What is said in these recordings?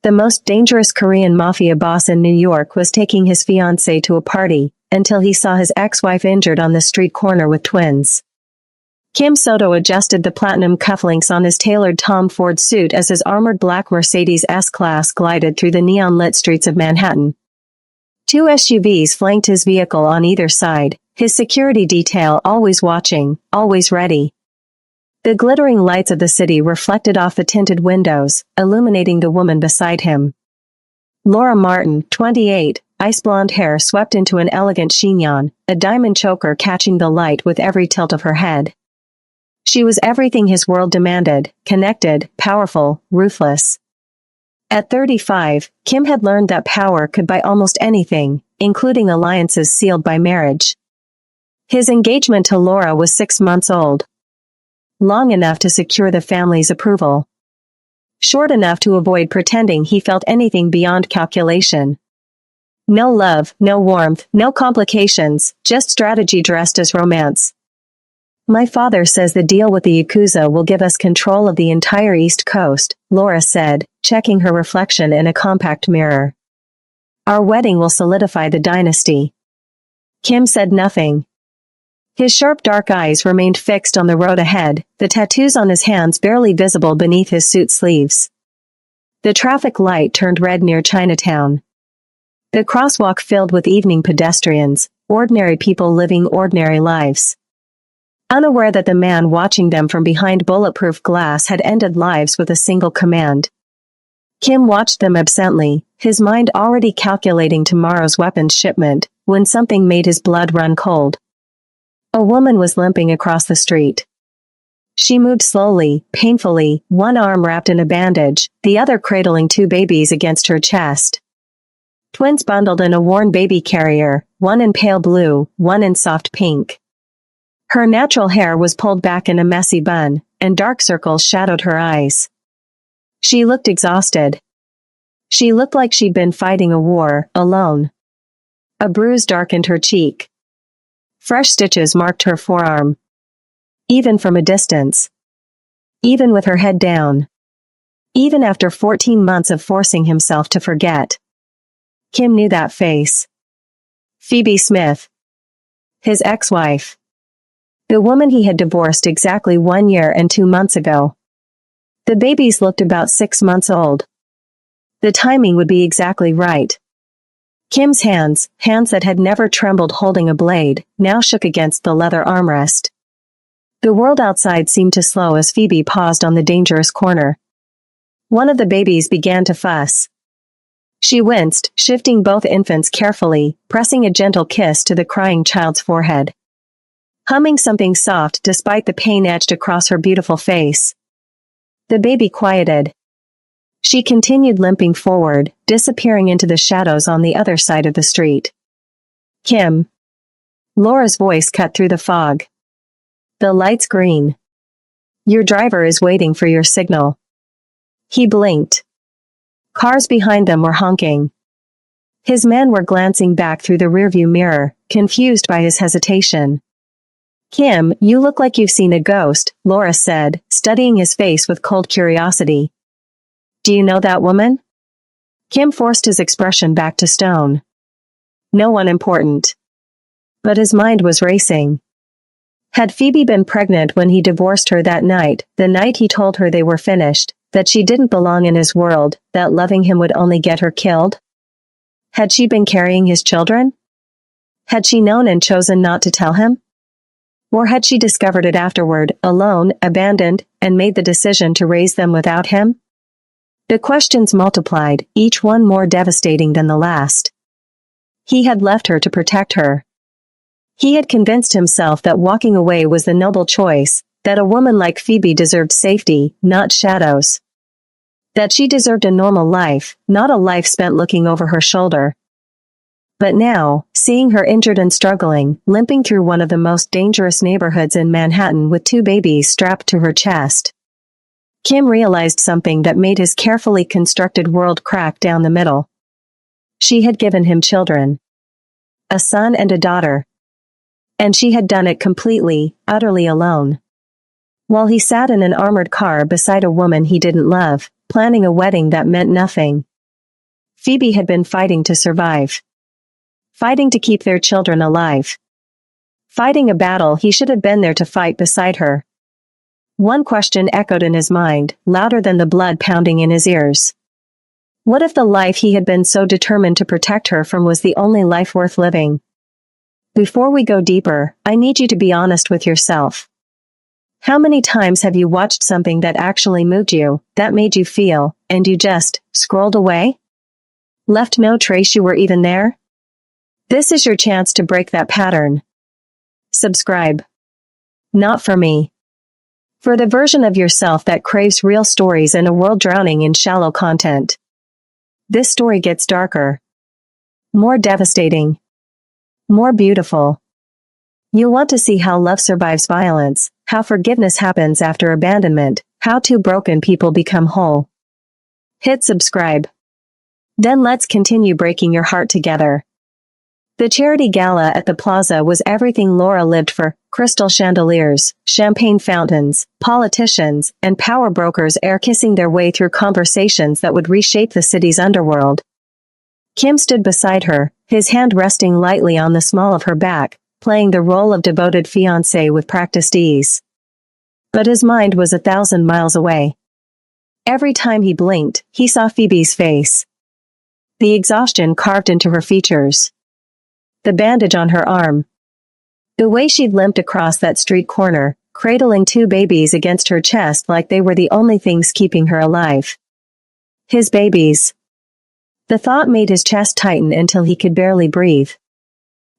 The most dangerous Korean mafia boss in New York was taking his fiancée to a party, until he saw his ex-wife injured on the street corner with twins. Kim Soto adjusted the platinum cufflinks on his tailored Tom Ford suit as his armored black Mercedes S-Class glided through the neon-lit streets of Manhattan. Two SUVs flanked his vehicle on either side, his security detail always watching, always ready. The glittering lights of the city reflected off the tinted windows, illuminating the woman beside him. Laura Martin, 28, ice blonde hair swept into an elegant chignon, a diamond choker catching the light with every tilt of her head. She was everything his world demanded, connected, powerful, ruthless. At 35, Kim had learned that power could buy almost anything, including alliances sealed by marriage. His engagement to Laura was 6 months old. Long enough to secure the family's approval. Short enough to avoid pretending he felt anything beyond calculation. No love, no warmth, no complications, just strategy dressed as romance. My father says the deal with the Yakuza will give us control of the entire East Coast, Laura said, checking her reflection in a compact mirror. Our wedding will solidify the dynasty. Kim said nothing. His sharp dark eyes remained fixed on the road ahead, the tattoos on his hands barely visible beneath his suit sleeves. The traffic light turned red near Chinatown. The crosswalk filled with evening pedestrians, ordinary people living ordinary lives. Unaware that the man watching them from behind bulletproof glass had ended lives with a single command. Kim watched them absently, his mind already calculating tomorrow's weapons shipment, when something made his blood run cold. A woman was limping across the street. She moved slowly, painfully, one arm wrapped in a bandage, the other cradling two babies against her chest. Twins bundled in a worn baby carrier, one in pale blue, one in soft pink. Her natural hair was pulled back in a messy bun, and dark circles shadowed her eyes. She looked exhausted. She looked like she'd been fighting a war, alone. A bruise darkened her cheek. Fresh stitches marked her forearm. Even from a distance. Even with her head down. Even after 14 months of forcing himself to forget. Kim knew that face. Phoebe Smith. His ex-wife. The woman he had divorced exactly 1 year and 2 months ago. The babies looked about 6 months old. The timing would be exactly right. Kim's hands that had never trembled holding a blade, now shook against the leather armrest. The world outside seemed to slow as Phoebe paused on the dangerous corner. One of the babies began to fuss. She winced, shifting both infants carefully, pressing a gentle kiss to the crying child's forehead. Humming something soft despite the pain etched across her beautiful face. The baby quieted. She continued limping forward, disappearing into the shadows on the other side of the street. Kim. Laura's voice cut through the fog. The light's green. Your driver is waiting for your signal. He blinked. Cars behind them were honking. His men were glancing back through the rearview mirror, confused by his hesitation. Kim, you look like you've seen a ghost, Laura said, studying his face with cold curiosity. Do you know that woman? Kim forced his expression back to stone. No one important. But his mind was racing. Had Phoebe been pregnant when he divorced her that night, the night he told her they were finished, that she didn't belong in his world, that loving him would only get her killed? Had she been carrying his children? Had she known and chosen not to tell him? Or had she discovered it afterward, alone, abandoned, and made the decision to raise them without him? The questions multiplied, each one more devastating than the last. He had left her to protect her. He had convinced himself that walking away was the noble choice, that a woman like Phoebe deserved safety, not shadows. That she deserved a normal life, not a life spent looking over her shoulder. But now, seeing her injured and struggling, limping through one of the most dangerous neighborhoods in Manhattan with 2 babies strapped to her chest, Kim realized something that made his carefully constructed world crack down the middle. She had given him children. A son and a daughter. And she had done it completely, utterly alone. While he sat in an armored car beside a woman he didn't love, planning a wedding that meant nothing. Phoebe had been fighting to survive. Fighting to keep their children alive. Fighting a battle he should have been there to fight beside her. One question echoed in his mind, louder than the blood pounding in his ears. What if the life he had been so determined to protect her from was the only life worth living? Before we go deeper, I need you to be honest with yourself. How many times have you watched something that actually moved you, that made you feel, and you just scrolled away? Left no trace you were even there? This is your chance to break that pattern. Subscribe. Not for me. For the version of yourself that craves real stories in a world drowning in shallow content. This story gets darker. More devastating. More beautiful. You'll want to see how love survives violence, how forgiveness happens after abandonment, how two broken people become whole. Hit subscribe. Then let's continue breaking your heart together. The charity gala at the plaza was everything Laura lived for: crystal chandeliers, champagne fountains, politicians, and power brokers air-kissing their way through conversations that would reshape the city's underworld. Kim stood beside her, his hand resting lightly on the small of her back, playing the role of devoted fiancé with practiced ease. But his mind was 1,000 miles away. Every time he blinked, he saw Phoebe's face. The exhaustion carved into her features. The bandage on her arm. The way she'd limped across that street corner, cradling two babies against her chest like they were the only things keeping her alive. His babies. The thought made his chest tighten until he could barely breathe.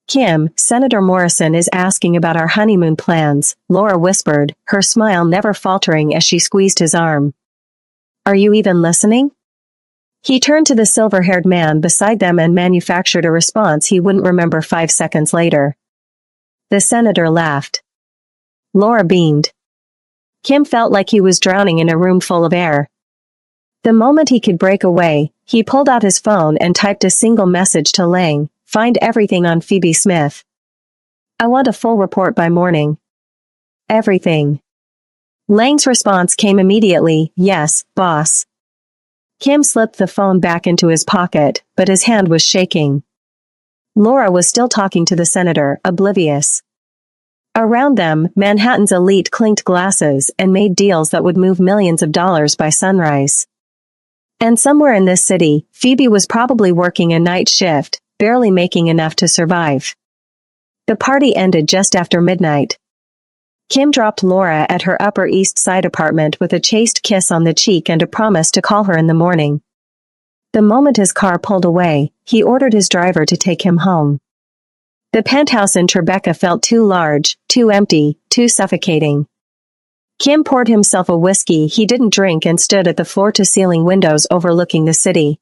Kim, Senator Morrison is asking about our honeymoon plans, Laura whispered, her smile never faltering as she squeezed his arm. Are you even listening? He turned to the silver-haired man beside them and manufactured a response he wouldn't remember 5 seconds later. The senator laughed. Laura beamed. Kim felt like he was drowning in a room full of air. The moment he could break away, he pulled out his phone and typed a single message to Lang: find everything on Phoebe Smith. I want a full report by morning. Everything. Lang's response came immediately: yes, boss. Kim slipped the phone back into his pocket, but his hand was shaking. Laura was still talking to the senator, oblivious. Around them, Manhattan's elite clinked glasses and made deals that would move millions of dollars by sunrise. And somewhere in this city, Phoebe was probably working a night shift, barely making enough to survive. The party ended just after midnight. Kim dropped Laura at her Upper East Side apartment with a chaste kiss on the cheek and a promise to call her in the morning. The moment his car pulled away, he ordered his driver to take him home. The penthouse in Tribeca felt too large, too empty, too suffocating. Kim poured himself a whiskey he didn't drink and stood at the floor-to-ceiling windows overlooking the city.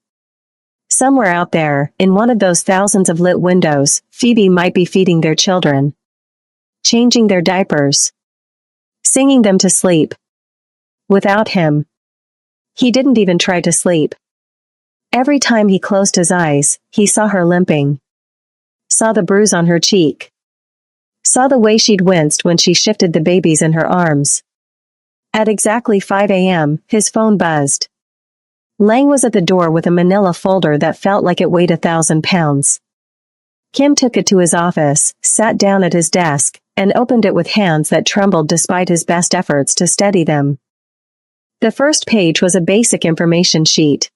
Somewhere out there, in one of those thousands of lit windows, Phoebe might be feeding their children. Changing their diapers. Singing them to sleep. Without him. He didn't even try to sleep. Every time he closed his eyes, he saw her limping. Saw the bruise on her cheek. Saw the way she'd winced when she shifted the babies in her arms. At exactly 5 a.m., his phone buzzed. Lang was at the door with a manila folder that felt like it weighed 1,000 pounds. Kim took it to his office, sat down at his desk, and opened it with hands that trembled despite his best efforts to steady them. The first page was a basic information sheet.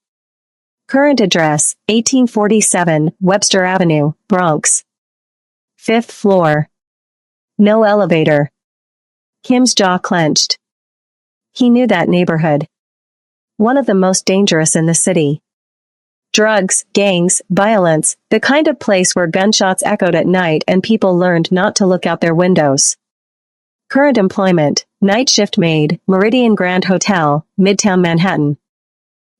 Current address, 1847 Webster Avenue, Bronx. 5th floor. No elevator. Kim's jaw clenched. He knew that neighborhood. One of the most dangerous in the city. Drugs, gangs, violence, the kind of place where gunshots echoed at night and people learned not to look out their windows. Current employment, night shift maid, Meridian Grand Hotel, Midtown Manhattan.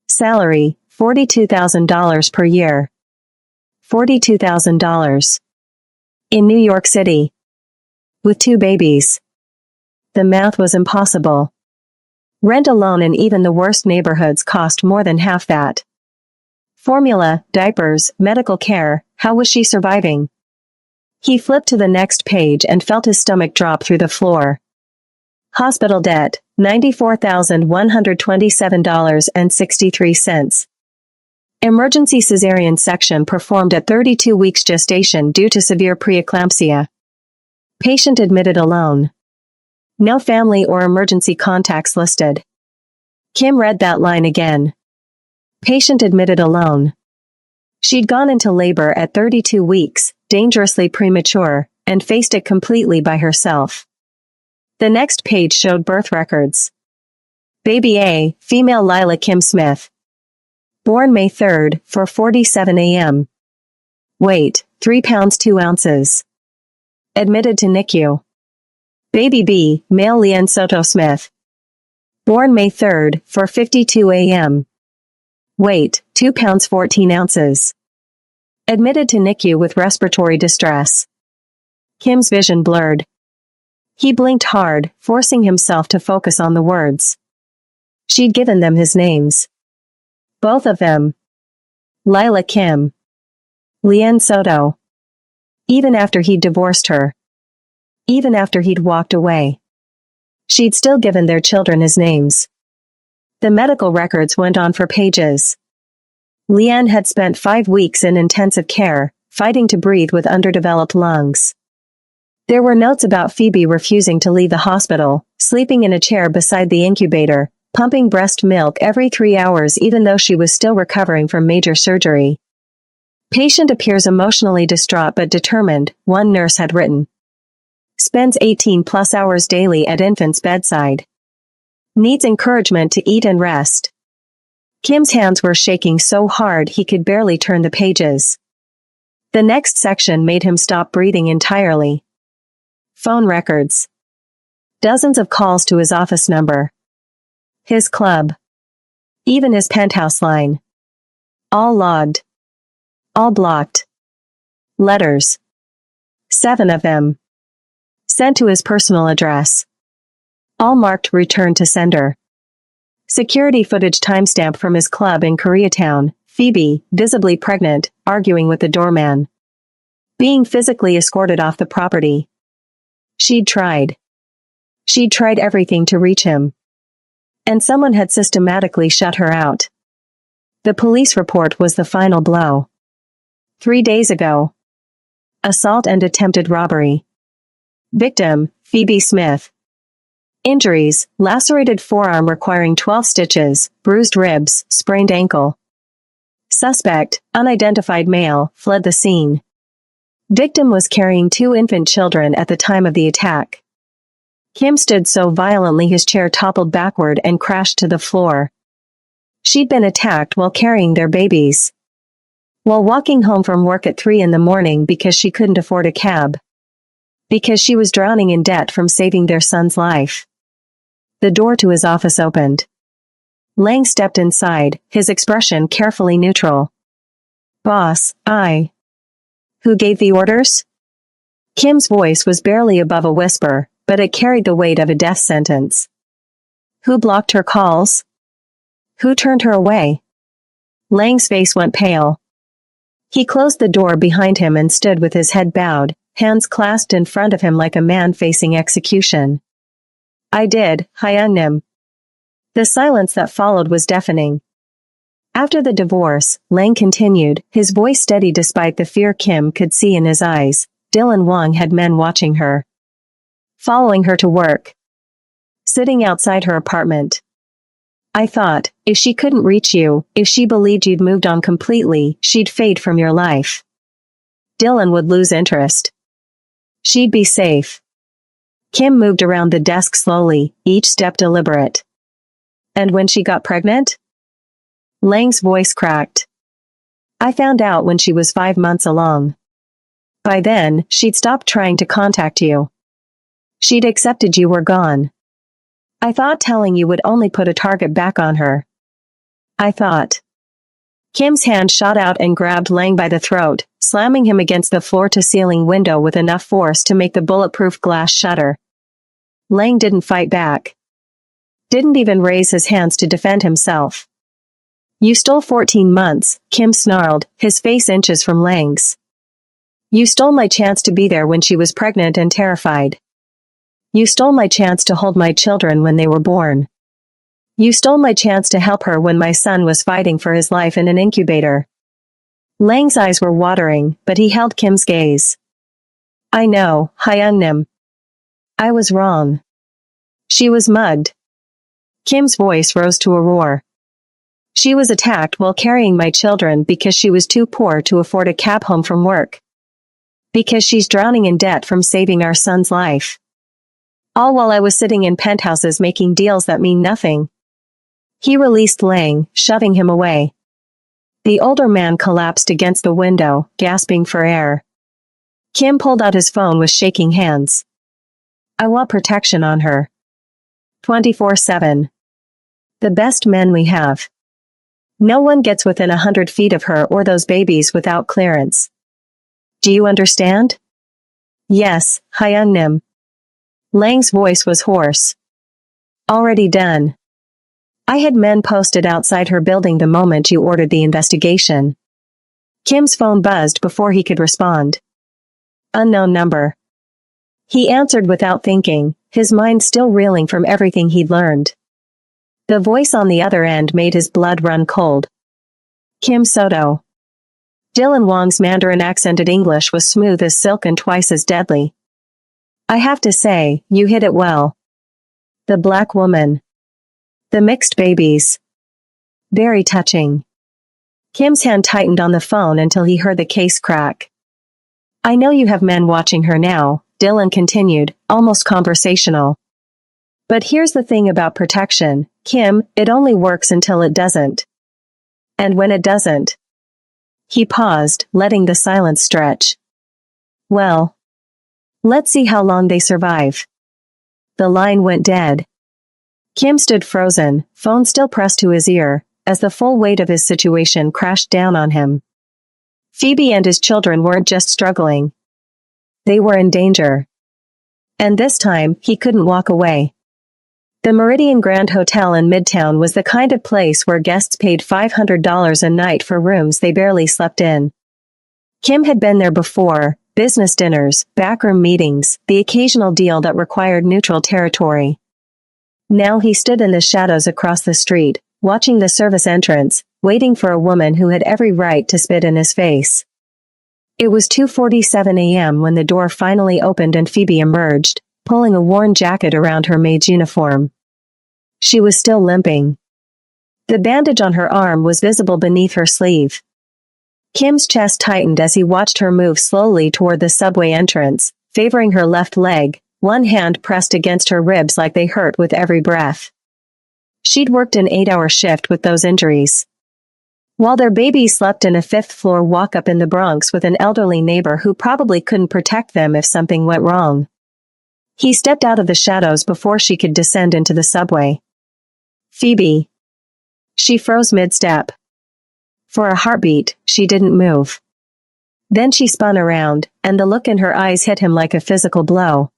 Salary, $42,000 per year. $42,000. In New York City. With 2 babies. The math was impossible. Rent alone in even the worst neighborhoods cost more than half that. Formula, diapers, medical care, how was she surviving? He flipped to the next page and felt his stomach drop through the floor. Hospital debt, $94,127.63. Emergency cesarean section performed at 32 weeks gestation due to severe preeclampsia. Patient admitted alone. No family or emergency contacts listed. Kim read that line again. Patient admitted alone. She'd gone into labor at 32 weeks, dangerously premature, and faced it completely by herself. The next page showed birth records. Baby A, female Lila Kim Smith. Born May 3rd, 4:47 a.m. Weight, 3 pounds 2 ounces. Admitted to NICU. Baby B, male Leanne Soto Smith. Born May 3rd, 4:52 a.m. Weight, 2 pounds 14 ounces. Admitted to NICU with respiratory distress. Kim's vision blurred. He blinked hard, forcing himself to focus on the words. She'd given them his names. Both of them. Lila Kim. Leanne Soto. Even after he'd divorced her. Even after he'd walked away. She'd still given their children his names. The medical records went on for pages. Leanne had spent 5 weeks in intensive care, fighting to breathe with underdeveloped lungs. There were notes about Phoebe refusing to leave the hospital, sleeping in a chair beside the incubator, pumping breast milk every 3 hours even though she was still recovering from major surgery. Patient appears emotionally distraught but determined, one nurse had written. Spends 18+ hours daily at infant's bedside. Needs encouragement to eat and rest. Kim's hands were shaking so hard he could barely turn the pages. The next section made him stop breathing entirely. Phone records. Dozens of calls to his office number. His club. Even his penthouse line. All logged. All blocked. Letters. 7 of them. Sent to his personal address. All marked return to sender. Security footage timestamp from his club in Koreatown, Phoebe, visibly pregnant, arguing with the doorman. Being physically escorted off the property. She'd tried. She'd tried everything to reach him. And someone had systematically shut her out. The police report was the final blow. 3 days ago. Assault and attempted robbery. Victim, Phoebe Smith. Injuries, lacerated forearm requiring 12 stitches, bruised ribs, sprained ankle. Suspect, unidentified male, fled the scene. Victim was carrying 2 infant children at the time of the attack. Kim stood so violently his chair toppled backward and crashed to the floor. She'd been attacked while carrying their babies. While walking home from work at 3 in the morning because she couldn't afford a cab. Because she was drowning in debt from saving their son's life. The door to his office opened. Lang stepped inside, his expression carefully neutral. Boss, I. Who gave the orders? Kim's voice was barely above a whisper, but it carried the weight of a death sentence. Who blocked her calls? Who turned her away? Lang's face went pale. He closed the door behind him and stood with his head bowed, hands clasped in front of him like a man facing execution. I did, Hyunnim. The silence that followed was deafening. After the divorce, Lang continued, his voice steady despite the fear Kim could see in his eyes. Dylan Wong had men watching her. Following her to work. Sitting outside her apartment. I thought, if she couldn't reach you, if she believed you'd moved on completely, she'd fade from your life. Dylan would lose interest. She'd be safe. Kim moved around the desk slowly, each step deliberate. And when she got pregnant? Lang's voice cracked. I found out when she was 5 months along. By then, she'd stopped trying to contact you. She'd accepted you were gone. I thought telling you would only put a target back on her. I thought. Kim's hand shot out and grabbed Lang by the throat, slamming him against the floor-to-ceiling window with enough force to make the bulletproof glass shatter. Lang didn't fight back. Didn't even raise his hands to defend himself. You stole 14 months, Kim snarled, his face inches from Lang's. You stole my chance to be there when she was pregnant and terrified. You stole my chance to hold my children when they were born. You stole my chance to help her when my son was fighting for his life in an incubator. Lang's eyes were watering, but he held Kim's gaze. I know, Hyungnim. I was wrong. She was mugged. Kim's voice rose to a roar. She was attacked while carrying my children because she was too poor to afford a cab home from work. Because she's drowning in debt from saving our son's life. All while I was sitting in penthouses making deals that mean nothing. He released Lang, shoving him away. The older man collapsed against the window, gasping for air. Kim pulled out his phone with shaking hands. I want protection on her. 24/7. The best men we have. No one gets within 100 feet of her or those babies without clearance. Do you understand? Yes, Hyungnim. Lang's voice was hoarse. Already done. I had men posted outside her building the moment you ordered the investigation. Kim's phone buzzed before he could respond. Unknown number. He answered without thinking, his mind still reeling from everything he'd learned. The voice on the other end made his blood run cold. Kim Soto. Dylan Wong's Mandarin-accented English was smooth as silk and twice as deadly. I have to say, you hit it well. The black woman. The mixed babies. Very touching. Kim's hand tightened on the phone until he heard the case crack. I know you have men watching her now, Dylan continued, almost conversational. But here's the thing about protection, Kim, it only works until it doesn't. And when it doesn't. He paused, letting the silence stretch. Well. Let's see how long they survive. The line went dead. Kim stood frozen, phone still pressed to his ear, as the full weight of his situation crashed down on him. Phoebe and his children weren't just struggling. They were in danger. And this time, he couldn't walk away. The Meridian Grand Hotel in Midtown was the kind of place where guests paid $500 a night for rooms they barely slept in. Kim had been there before, business dinners, backroom meetings, the occasional deal that required neutral territory. Now he stood in the shadows across the street, watching the service entrance, waiting for a woman who had every right to spit in his face. It was 2:47 a.m. when the door finally opened and Phoebe emerged, pulling a worn jacket around her maid's uniform. She was still limping. The bandage on her arm was visible beneath her sleeve. Kim's chest tightened as he watched her move slowly toward the subway entrance, favoring her left leg, one hand pressed against her ribs like they hurt with every breath. She'd worked an 8-hour shift with those injuries. While their baby slept in a 5th-floor walk-up in the Bronx with an elderly neighbor who probably couldn't protect them if something went wrong. He stepped out of the shadows before she could descend into the subway. Phoebe. She froze mid-step. For a heartbeat, she didn't move. Then she spun around, and the look in her eyes hit him like a physical blow.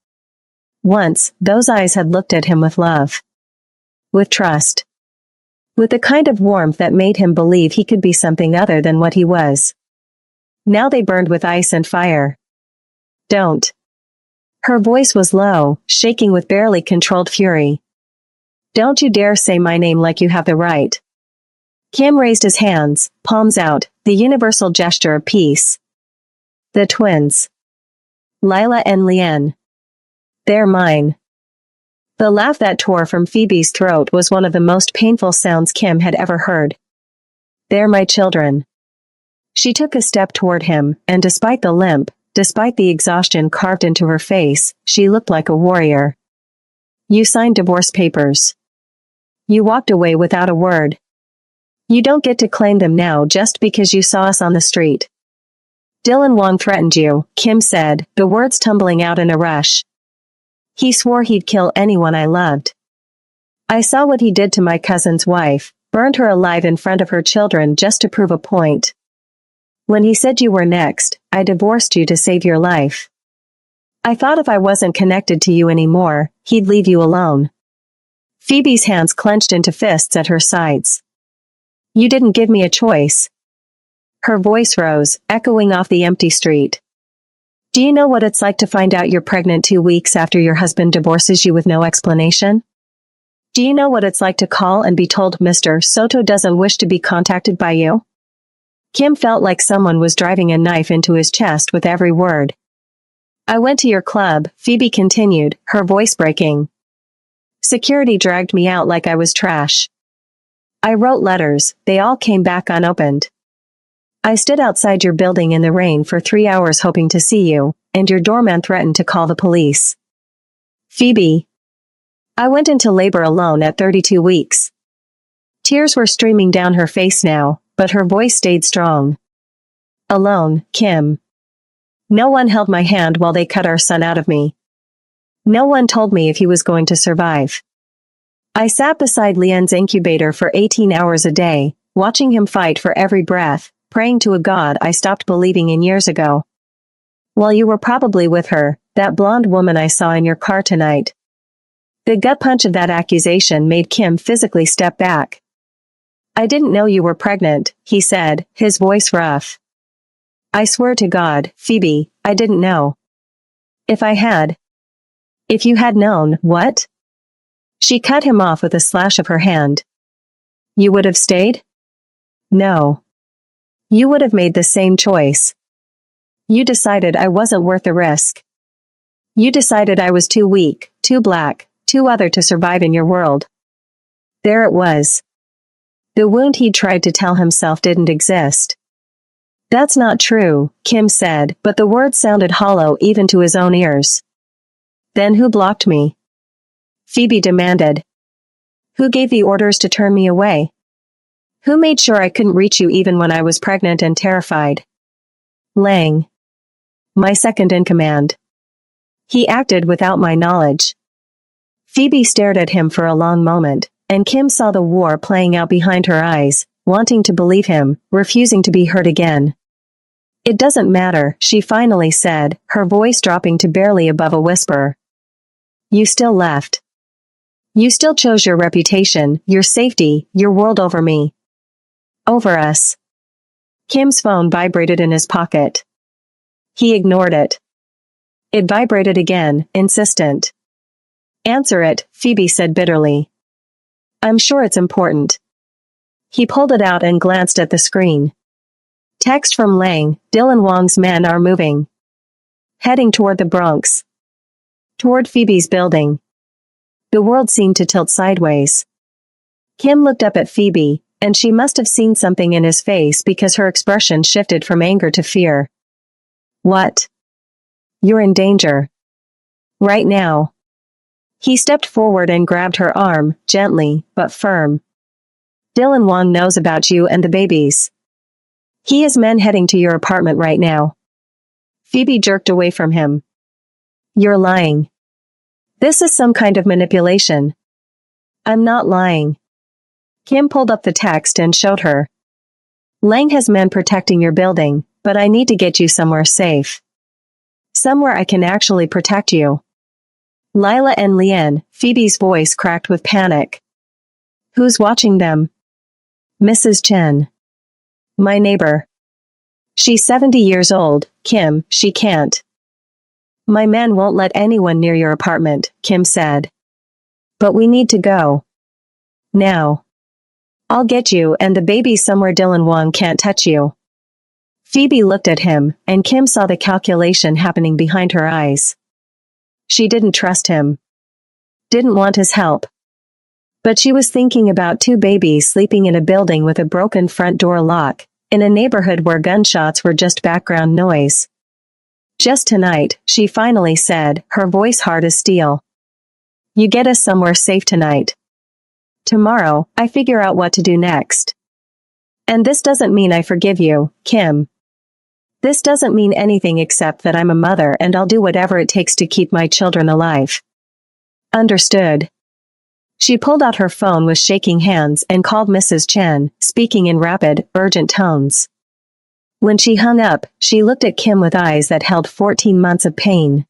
Once, those eyes had looked at him with love. With trust. With the kind of warmth that made him believe he could be something other than what he was. Now they burned with ice and fire. Don't. Her voice was low, shaking with barely controlled fury. Don't you dare say my name like you have the right. Kim raised his hands, palms out, the universal gesture of peace. The twins. Lila and Lien. They're mine. The laugh that tore from Phoebe's throat was one of the most painful sounds Kim had ever heard. They're my children. She took a step toward him, and despite the limp, despite the exhaustion carved into her face, she looked like a warrior. You signed divorce papers. You walked away without a word. You don't get to claim them now just because you saw us on the street. Dylan Wong threatened you, Kim said, the words tumbling out in a rush. He swore he'd kill anyone I loved. I saw what he did to my cousin's wife, burned her alive in front of her children just to prove a point. When he said you were next, I divorced you to save your life. I thought if I wasn't connected to you anymore, he'd leave you alone. Phoebe's hands clenched into fists at her sides. You didn't give me a choice. Her voice rose, echoing off the empty street. Do you know what it's like to find out you're pregnant 2 weeks after your husband divorces you with no explanation? Do you know what it's like to call and be told Mr. Soto doesn't wish to be contacted by you? Kim felt like someone was driving a knife into his chest with every word. I went to your club, Phoebe continued, her voice breaking. Security dragged me out like I was trash. I wrote letters, they all came back unopened. I stood outside your building in the rain for 3 hours hoping to see you, and your doorman threatened to call the police. Phoebe. I went into labor alone at 32 weeks. Tears were streaming down her face now, but her voice stayed strong. Alone, Kim. No one held my hand while they cut our son out of me. No one told me if he was going to survive. I sat beside Lian's incubator for 18 hours a day, watching him fight for every breath, praying to a God I stopped believing in years ago. While you were probably with her, that blonde woman I saw in your car tonight. The gut punch of that accusation made Kim physically step back. I didn't know you were pregnant, he said, his voice rough. I swear to God, Phoebe, I didn't know. If I had. If you had known, what? She cut him off with a slash of her hand. You would have stayed? No. You would have made the same choice. You decided I wasn't worth the risk. You decided I was too weak, too black, too other to survive in your world. There it was. The wound he'd tried to tell himself didn't exist. That's not true, Kim said, but the words sounded hollow even to his own ears. Then who blocked me? Phoebe demanded. Who gave the orders to turn me away? Who made sure I couldn't reach you even when I was pregnant and terrified? Lang. My second in command. He acted without my knowledge. Phoebe stared at him for a long moment, and Kim saw the war playing out behind her eyes, wanting to believe him, refusing to be hurt again. It doesn't matter, she finally said, her voice dropping to barely above a whisper. You still left. You still chose your reputation, your safety, your world over me. Over us. Kim's phone vibrated in his pocket. He ignored it. It vibrated again, insistent. Answer it, Phoebe said bitterly. I'm sure it's important. He pulled it out and glanced at the screen. Text from Lang, Dylan Wong's men are moving. Heading toward the Bronx. Toward Phoebe's building. The world seemed to tilt sideways. Kim looked up at Phoebe, and she must have seen something in his face because her expression shifted from anger to fear. What? You're in danger. Right now. He stepped forward and grabbed her arm, gently, but firm. Dylan Wong knows about you and the babies. He has men heading to your apartment right now. Phoebe jerked away from him. You're lying. This is some kind of manipulation. I'm not lying. Kim pulled up the text and showed her. Lang has men protecting your building, but I need to get you somewhere safe. Somewhere I can actually protect you. Lila and Lian, Phoebe's voice cracked with panic. Who's watching them? Mrs. Chen. My neighbor. She's 70 years old, Kim, she can't. My men won't let anyone near your apartment, Kim said. But we need to go. Now. I'll get you and the baby somewhere Dylan Wong can't touch you. Phoebe looked at him, and Kim saw the calculation happening behind her eyes. She didn't trust him. Didn't want his help. But she was thinking about two babies sleeping in a building with a broken front door lock, in a neighborhood where gunshots were just background noise. Just tonight, she finally said, her voice hard as steel. You get us somewhere safe tonight. Tomorrow, I figure out what to do next. And this doesn't mean I forgive you, Kim. This doesn't mean anything except that I'm a mother and I'll do whatever it takes to keep my children alive. Understood. She pulled out her phone with shaking hands and called Mrs. Chen, speaking in rapid, urgent tones. When she hung up, she looked at Kim with eyes that held 14 months of pain.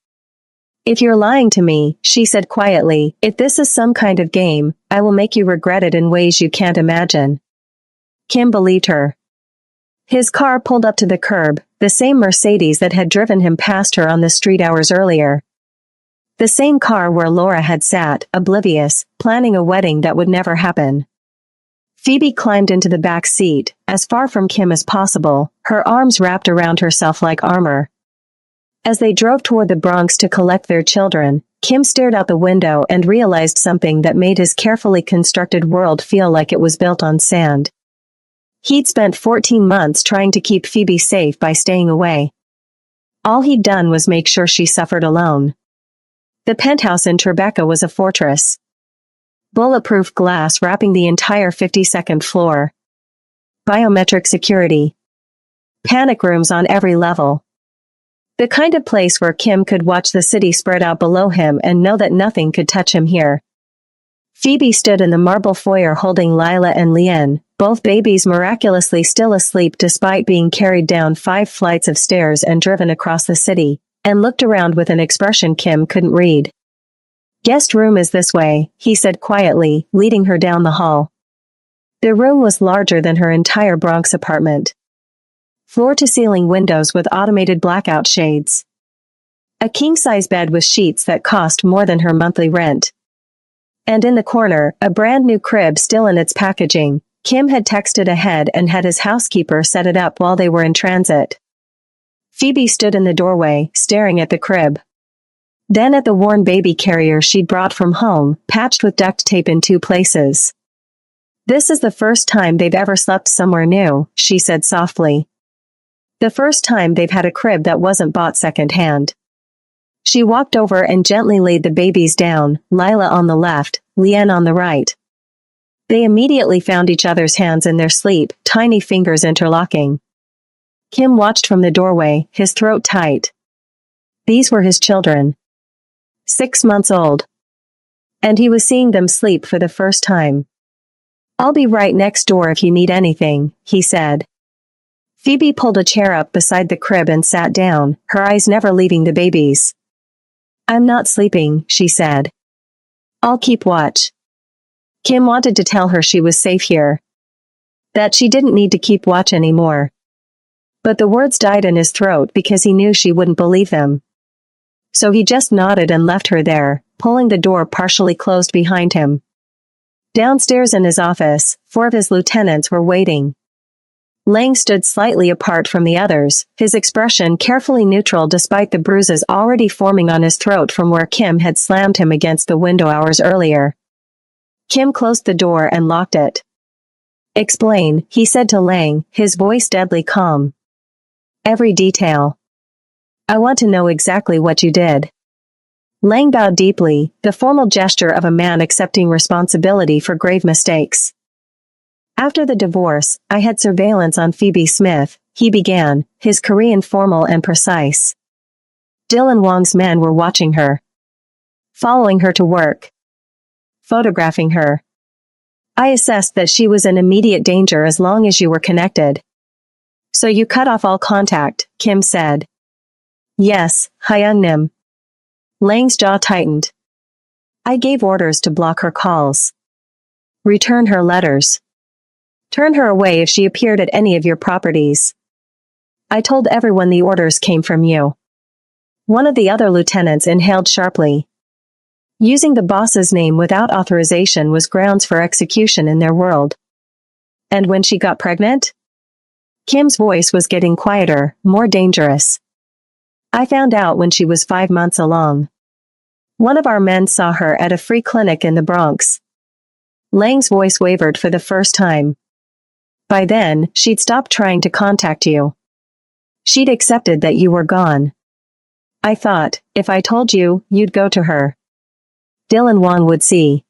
If you're lying to me, she said quietly, if this is some kind of game, I will make you regret it in ways you can't imagine. Kim believed her. His car pulled up to the curb, the same Mercedes that had driven him past her on the street hours earlier. The same car where Laura had sat, oblivious, planning a wedding that would never happen. Phoebe climbed into the back seat, as far from Kim as possible, her arms wrapped around herself like armor. As they drove toward the Bronx to collect their children, Kim stared out the window and realized something that made his carefully constructed world feel like it was built on sand. He'd spent 14 months trying to keep Phoebe safe by staying away. All he'd done was make sure she suffered alone. The penthouse in Tribeca was a fortress. Bulletproof glass wrapping the entire 52nd floor. Biometric security. Panic rooms on every level. The kind of place where Kim could watch the city spread out below him and know that nothing could touch him here. Phoebe stood in the marble foyer holding Lila and Leanne, both babies miraculously still asleep despite being carried down 5 flights of stairs and driven across the city, and looked around with an expression Kim couldn't read. "Guest room is this way," he said quietly, leading her down the hall. The room was larger than her entire Bronx apartment. Floor-to-ceiling windows with automated blackout shades. A king-size bed with sheets that cost more than her monthly rent. And in the corner, a brand-new crib still in its packaging. Kim had texted ahead and had his housekeeper set it up while they were in transit. Phoebe stood in the doorway, staring at the crib. Then at the worn baby carrier she'd brought from home, patched with duct tape in 2 places. "This is the first time they've ever slept somewhere new," she said softly. "The first time they've had a crib that wasn't bought second-hand." She walked over and gently laid the babies down, Lila on the left, Leanne on the right. They immediately found each other's hands in their sleep, tiny fingers interlocking. Kim watched from the doorway, his throat tight. These were his children. 6 months old. And he was seeing them sleep for the first time. "I'll be right next door if you need anything," he said. Phoebe pulled a chair up beside the crib and sat down, her eyes never leaving the babies. "I'm not sleeping," she said. "I'll keep watch." Kim wanted to tell her she was safe here. That she didn't need to keep watch anymore. But the words died in his throat because he knew she wouldn't believe them. So he just nodded and left her there, pulling the door partially closed behind him. Downstairs in his office, 4 of his lieutenants were waiting. Lang stood slightly apart from the others, his expression carefully neutral despite the bruises already forming on his throat from where Kim had slammed him against the window hours earlier. Kim closed the door and locked it. "Explain," he said to Lang, his voice deadly calm. "Every detail. I want to know exactly what you did." Lang bowed deeply, the formal gesture of a man accepting responsibility for grave mistakes. "After the divorce, I had surveillance on Phoebe Smith," he began, his Korean formal and precise. "Dylan Wong's men were watching her. Following her to work. Photographing her. I assessed that she was in immediate danger as long as you were connected." "So you cut off all contact," Kim said. "Yes, Hyungnim." Lang's jaw tightened. "I gave orders to block her calls. Return her letters. Turn her away if she appeared at any of your properties. I told everyone the orders came from you." One of the other lieutenants inhaled sharply. Using the boss's name without authorization was grounds for execution in their world. "And when she got pregnant?" Kim's voice was getting quieter, more dangerous. "I found out when she was 5 months along. One of our men saw her at a free clinic in the Bronx." Lang's voice wavered for the first time. "By then, she'd stopped trying to contact you. She'd accepted that you were gone. I thought, if I told you, you'd go to her. Dylan Wong would see.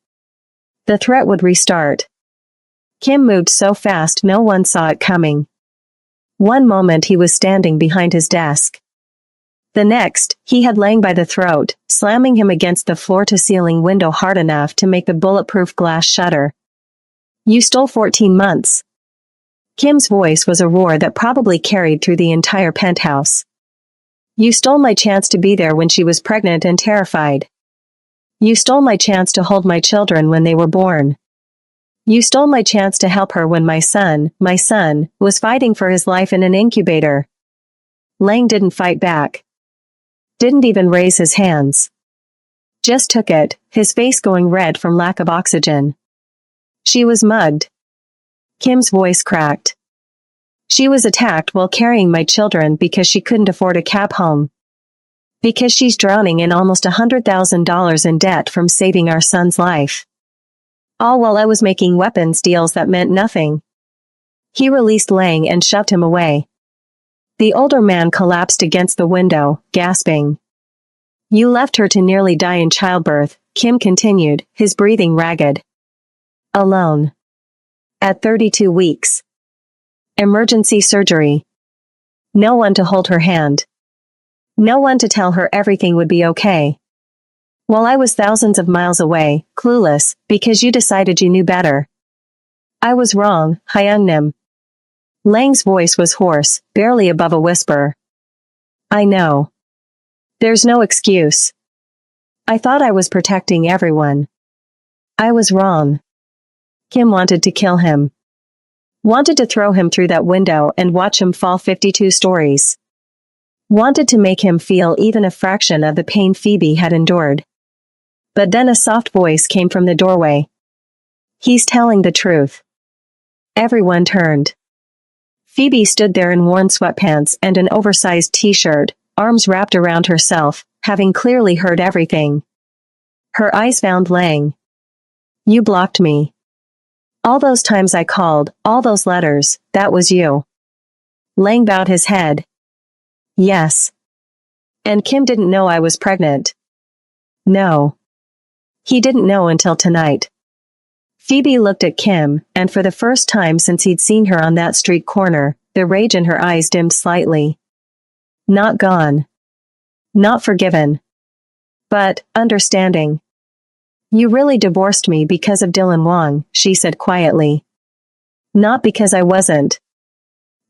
The threat would restart." Kim moved so fast no one saw it coming. One moment he was standing behind his desk. The next, he had Lang by the throat, slamming him against the floor-to-ceiling window hard enough to make the bulletproof glass shatter. "You stole 14 months. Kim's voice was a roar that probably carried through the entire penthouse. "You stole my chance to be there when she was pregnant and terrified. You stole my chance to hold my children when they were born. You stole my chance to help her when my son, was fighting for his life in an incubator. Lang didn't fight back. Didn't even raise his hands. Just took it, his face going red from lack of oxygen. She was mugged. Kim's voice cracked. She was attacked while carrying my children because she couldn't afford a cab home. Because she's drowning in almost $100,000 in debt from saving our son's life. All while I was making weapons deals that meant nothing. He released Lang and shoved him away. The older man collapsed against the window, gasping. You left her to nearly die in childbirth, Kim continued, his breathing ragged. Alone. At 32 weeks. Emergency surgery. No one to hold her hand. No one to tell her everything would be okay. While I was thousands of miles away, clueless, because you decided you knew better. I was wrong, Hyungnim. Lang's voice was hoarse, barely above a whisper. I know. There's no excuse. I thought I was protecting everyone. I was wrong. Kim wanted to kill him. Wanted to throw him through that window and watch him fall 52 stories. Wanted to make him feel even a fraction of the pain Phoebe had endured. But then a soft voice came from the doorway. He's telling the truth. Everyone turned. Phoebe stood there in worn sweatpants and an oversized t-shirt, arms wrapped around herself, having clearly heard everything. Her eyes found Lang. You blocked me. All those times I called, all those letters, that was you. Lang bowed his head. Yes. And Kim didn't know I was pregnant. No. He didn't know until tonight. Phoebe looked at Kim, and for the first time since he'd seen her on that street corner, the rage in her eyes dimmed slightly. Not gone. Not forgiven. But, understanding. You really divorced me because of Dylan Wong, she said quietly. Not because I wasn't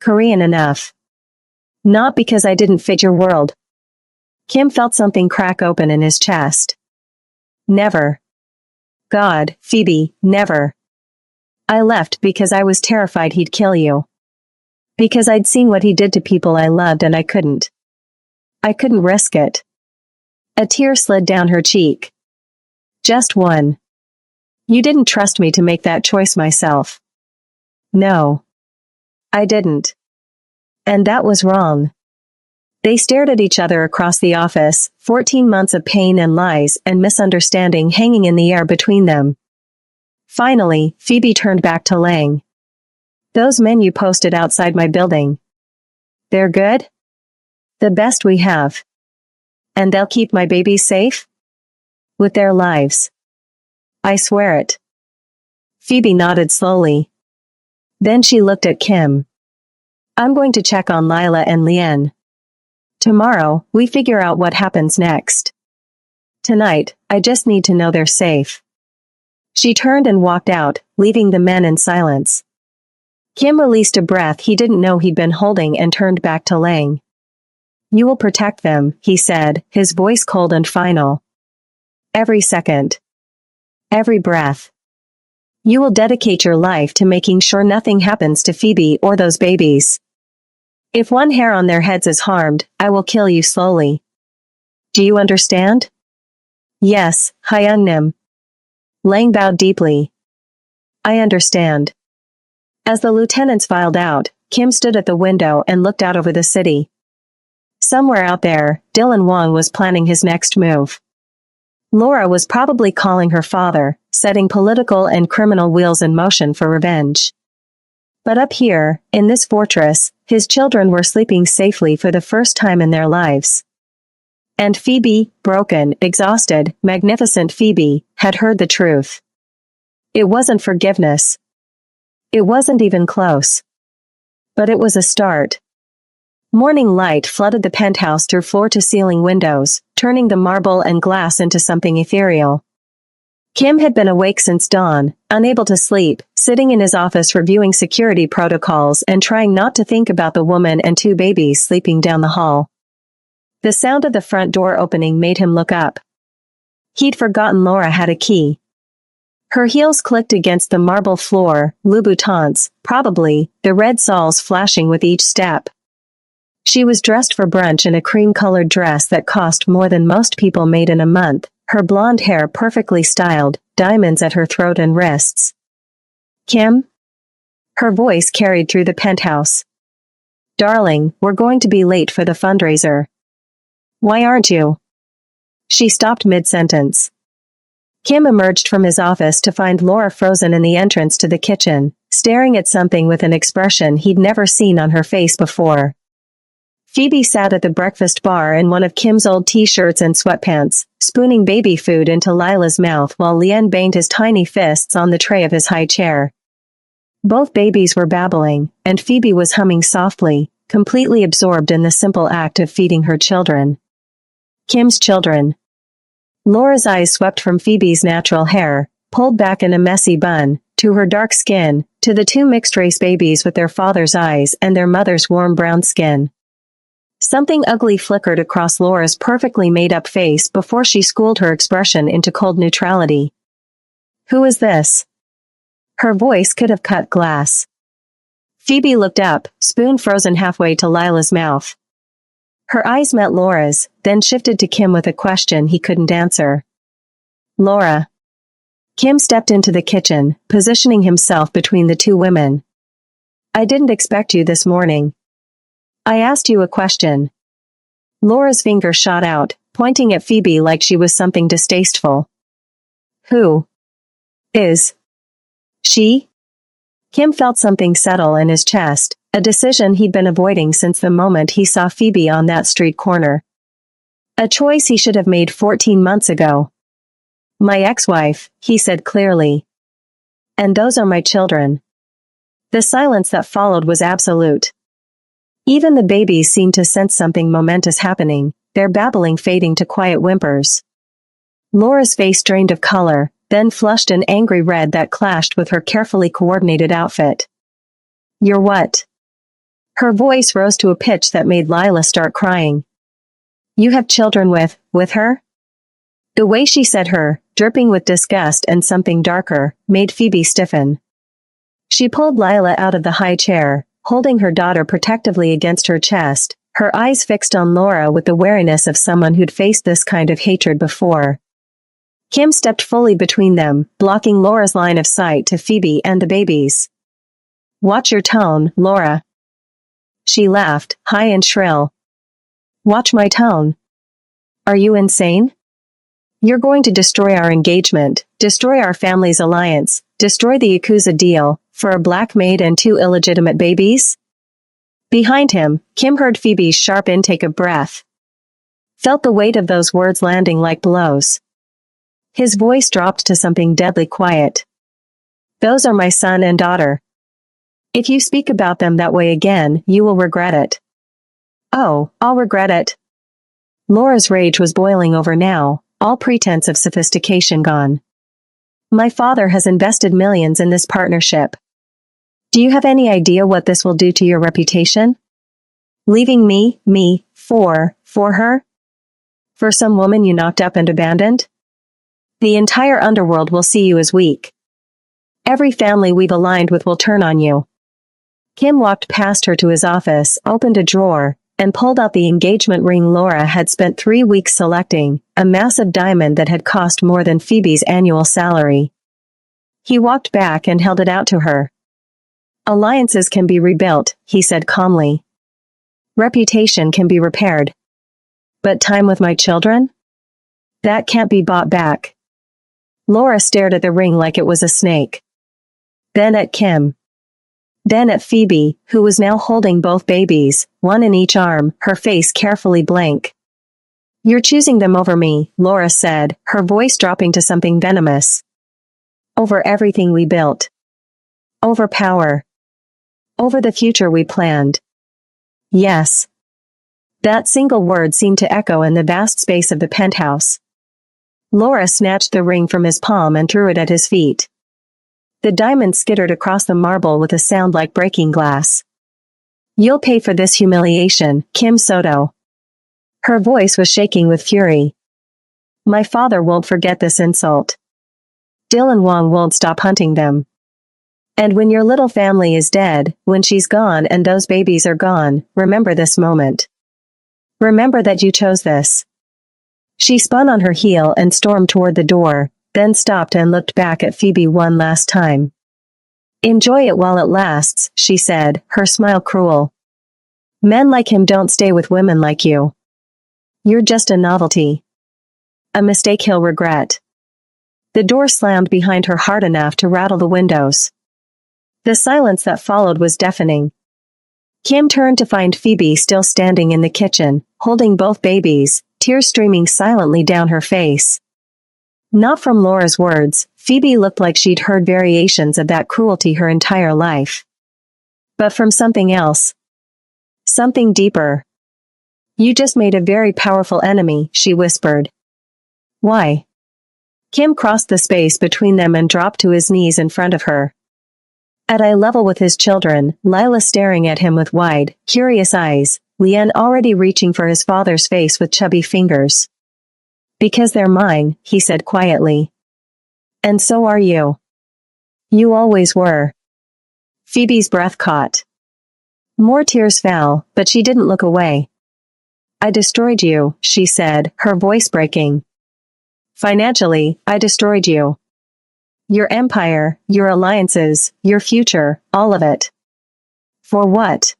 Korean enough. Not because I didn't fit your world. Kim felt something crack open in his chest. Never. God, Phoebe, never. I left because I was terrified he'd kill you. Because I'd seen what he did to people I loved and I couldn't. I couldn't risk it. A tear slid down her cheek. Just one. You didn't trust me to make that choice myself. No. I didn't. And that was wrong. They stared at each other across the office, 14 months of pain and lies and misunderstanding hanging in the air between them. Finally, Phoebe turned back to Lang. Those men you posted outside my building. They're good? The best we have. And they'll keep my babies safe? With their lives. I swear it. Phoebe nodded slowly. Then she looked at Kim. I'm going to check on Lila and Lien. Tomorrow, we figure out what happens next. Tonight, I just need to know they're safe. She turned and walked out, leaving the men in silence. Kim released a breath he didn't know he'd been holding and turned back to Lang. You will protect them, he said, his voice cold and final. Every second. Every breath. You will dedicate your life to making sure nothing happens to Phoebe or those babies. If one hair on their heads is harmed, I will kill you slowly. Do you understand? Yes, Hyungnim. Lang bowed deeply. I understand. As the lieutenants filed out, Kim stood at the window and looked out over the city. Somewhere out there, Dylan Wong was planning his next move. Laura was probably calling her father, setting political and criminal wheels in motion for revenge. But up here, in this fortress, his children were sleeping safely for the first time in their lives. And Phoebe, broken, exhausted, magnificent Phoebe, had heard the truth. It wasn't forgiveness. It wasn't even close. But it was a start. Morning light flooded the penthouse through floor-to-ceiling windows, turning the marble and glass into something ethereal. Kim had been awake since dawn, unable to sleep, sitting in his office reviewing security protocols and trying not to think about the woman and two babies sleeping down the hall. The sound of the front door opening made him look up. He'd forgotten Laura had a key. Her heels clicked against the marble floor, Louboutins, probably, the red soles flashing with each step. She was dressed for brunch in a cream-colored dress that cost more than most people made in a month, her blonde hair perfectly styled, diamonds at her throat and wrists. "Kim?" Her voice carried through the penthouse. "Darling, we're going to be late for the fundraiser." "Why aren't you?" She stopped mid-sentence. Kim emerged from his office to find Laura frozen in the entrance to the kitchen, staring at something with an expression he'd never seen on her face before. Phoebe sat at the breakfast bar in one of Kim's old t-shirts and sweatpants, spooning baby food into Lila's mouth while Lien banged his tiny fists on the tray of his high chair. Both babies were babbling, and Phoebe was humming softly, completely absorbed in the simple act of feeding her children. Kim's children. Laura's eyes swept from Phoebe's natural hair, pulled back in a messy bun, to her dark skin, to the two mixed-race babies with their father's eyes and their mother's warm brown skin. Something ugly flickered across Laura's perfectly made-up face before she schooled her expression into cold neutrality. "Who is this?" Her voice could have cut glass. Phoebe looked up, spoon frozen halfway to Lila's mouth. Her eyes met Laura's, then shifted to Kim with a question he couldn't answer. "Laura." Kim stepped into the kitchen, positioning himself between the two women. "I didn't expect you this morning. I asked you a question." Laura's finger shot out, pointing at Phoebe like she was something distasteful. "Who is she?" Kim felt something settle in his chest, a decision he'd been avoiding since the moment he saw Phoebe on that street corner. A choice he should have made 14 months ago. "My ex-wife," he said clearly. "And those are my children." The silence that followed was absolute. Even the babies seemed to sense something momentous happening, their babbling fading to quiet whimpers. Laura's face drained of color, then flushed an angry red that clashed with her carefully coordinated outfit. "You're what?" Her voice rose to a pitch that made Lila start crying. "You have children with her?" The way she said her, dripping with disgust and something darker, made Phoebe stiffen. She pulled Lila out of the high chair, holding her daughter protectively against her chest, her eyes fixed on Laura with the wariness of someone who'd faced this kind of hatred before. Kim stepped fully between them, blocking Laura's line of sight to Phoebe and the babies. "Watch your tone, Laura." She laughed, high and shrill. "Watch my tone. Are you insane? You're going to destroy our engagement, destroy our family's alliance, destroy the Yakuza deal, for a black maid and two illegitimate babies?" Behind him, Kim heard Phoebe's sharp intake of breath. Felt the weight of those words landing like blows. His voice dropped to something deadly quiet. "Those are my son and daughter. If you speak about them that way again, you will regret it." "Oh, I'll regret it." Laura's rage was boiling over now, all pretense of sophistication gone. "My father has invested millions in this partnership. Do you have any idea what this will do to your reputation? Leaving me, for her? For some woman you knocked up and abandoned? The entire underworld will see you as weak. Every family we've aligned with will turn on you." Kim walked past her to his office, opened a drawer, and pulled out the engagement ring Laura had spent 3 weeks selecting, a massive diamond that had cost more than Phoebe's annual salary. He walked back and held it out to her. "Alliances can be rebuilt," he said calmly. "Reputation can be repaired. But time with my children? That can't be bought back." Laura stared at the ring like it was a snake. Then at Kim. Then at Phoebe, who was now holding both babies, one in each arm, her face carefully blank. "You're choosing them over me," Laura said, her voice dropping to something venomous. "Over everything we built. Over power. Over the future we planned." Yes. That single word seemed to echo in the vast space of the penthouse. Laura snatched the ring from his palm and threw it at his feet. The diamond skittered across the marble with a sound like breaking glass. "You'll pay for this humiliation, Kim Soto." Her voice was shaking with fury. "My father won't forget this insult. Dylan Wong won't stop hunting them. And when your little family is dead, when she's gone and those babies are gone, remember this moment. Remember that you chose this. She spun on her heel and stormed toward the door, then stopped and looked back at Phoebe one last time. Enjoy it while it lasts, she said, her smile cruel. Men like him don't stay with women like you. You're just a novelty. A mistake he'll regret. The door slammed behind her hard enough to rattle the windows. The silence that followed was deafening. Kim turned to find Phoebe still standing in the kitchen, holding both babies, tears streaming silently down her face. Not from Laura's words, Phoebe looked like she'd heard variations of that cruelty her entire life. But from something else. Something deeper. You just made a very powerful enemy, she whispered. Why? Kim crossed the space between them and dropped to his knees in front of her. At eye level with his children, Lila staring at him with wide, curious eyes, Lien already reaching for his father's face with chubby fingers. Because they're mine, he said quietly. And so are you. You always were. Phoebe's breath caught. More tears fell, but she didn't look away. I destroyed you, she said, her voice breaking. Financially, I destroyed you. Your empire, your alliances, your future, all of it. For what?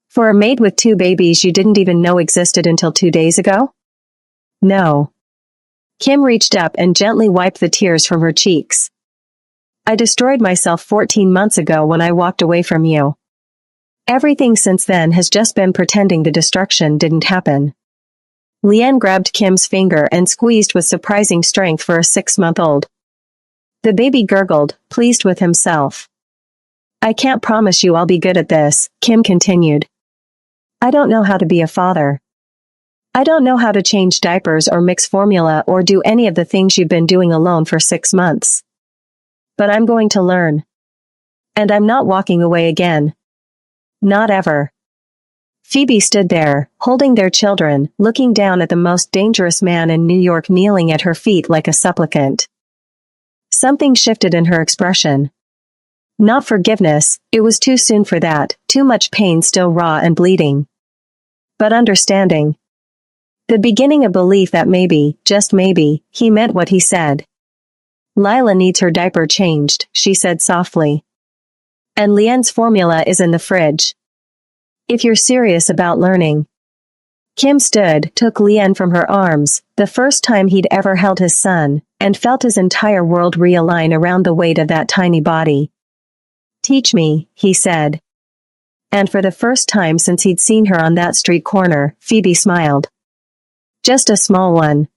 For a maid with 2 babies you didn't even know existed until 2 days ago? No. Kim reached up and gently wiped the tears from her cheeks. I destroyed myself 14 months ago when I walked away from you. Everything since then has just been pretending the destruction didn't happen. Lien grabbed Kim's finger and squeezed with surprising strength for a 6-month-old. The baby gurgled, pleased with himself. I can't promise you I'll be good at this, Kim continued. I don't know how to be a father. I don't know how to change diapers or mix formula or do any of the things you've been doing alone for 6 months. But I'm going to learn. And I'm not walking away again. Not ever. Phoebe stood there, holding their children, looking down at the most dangerous man in New York kneeling at her feet like a supplicant. Something shifted in her expression. Not forgiveness, it was too soon for that, too much pain still raw and bleeding. But understanding. The beginning of belief that maybe, just maybe, he meant what he said. Lila needs her diaper changed, she said softly. And Lien's formula is in the fridge. If you're serious about learning. Kim stood, took Lien from her arms, the first time he'd ever held his son, and felt his entire world realign around the weight of that tiny body. Teach me, he said. And for the first time since he'd seen her on that street corner, Phoebe smiled. Just a small one.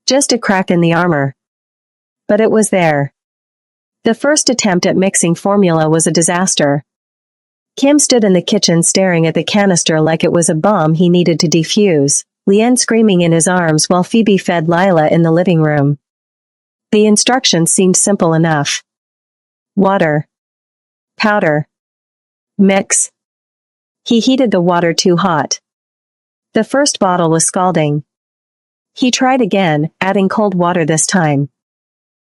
Just a crack in the armor. But it was there. The first attempt at mixing formula was a disaster. Kim stood in the kitchen staring at the canister like it was a bomb he needed to defuse, Lien screaming in his arms while Phoebe fed Lila in the living room. The instructions seemed simple enough. Water. Powder. Mix. He heated the water too hot. The first bottle was scalding. He tried again, adding cold water this time.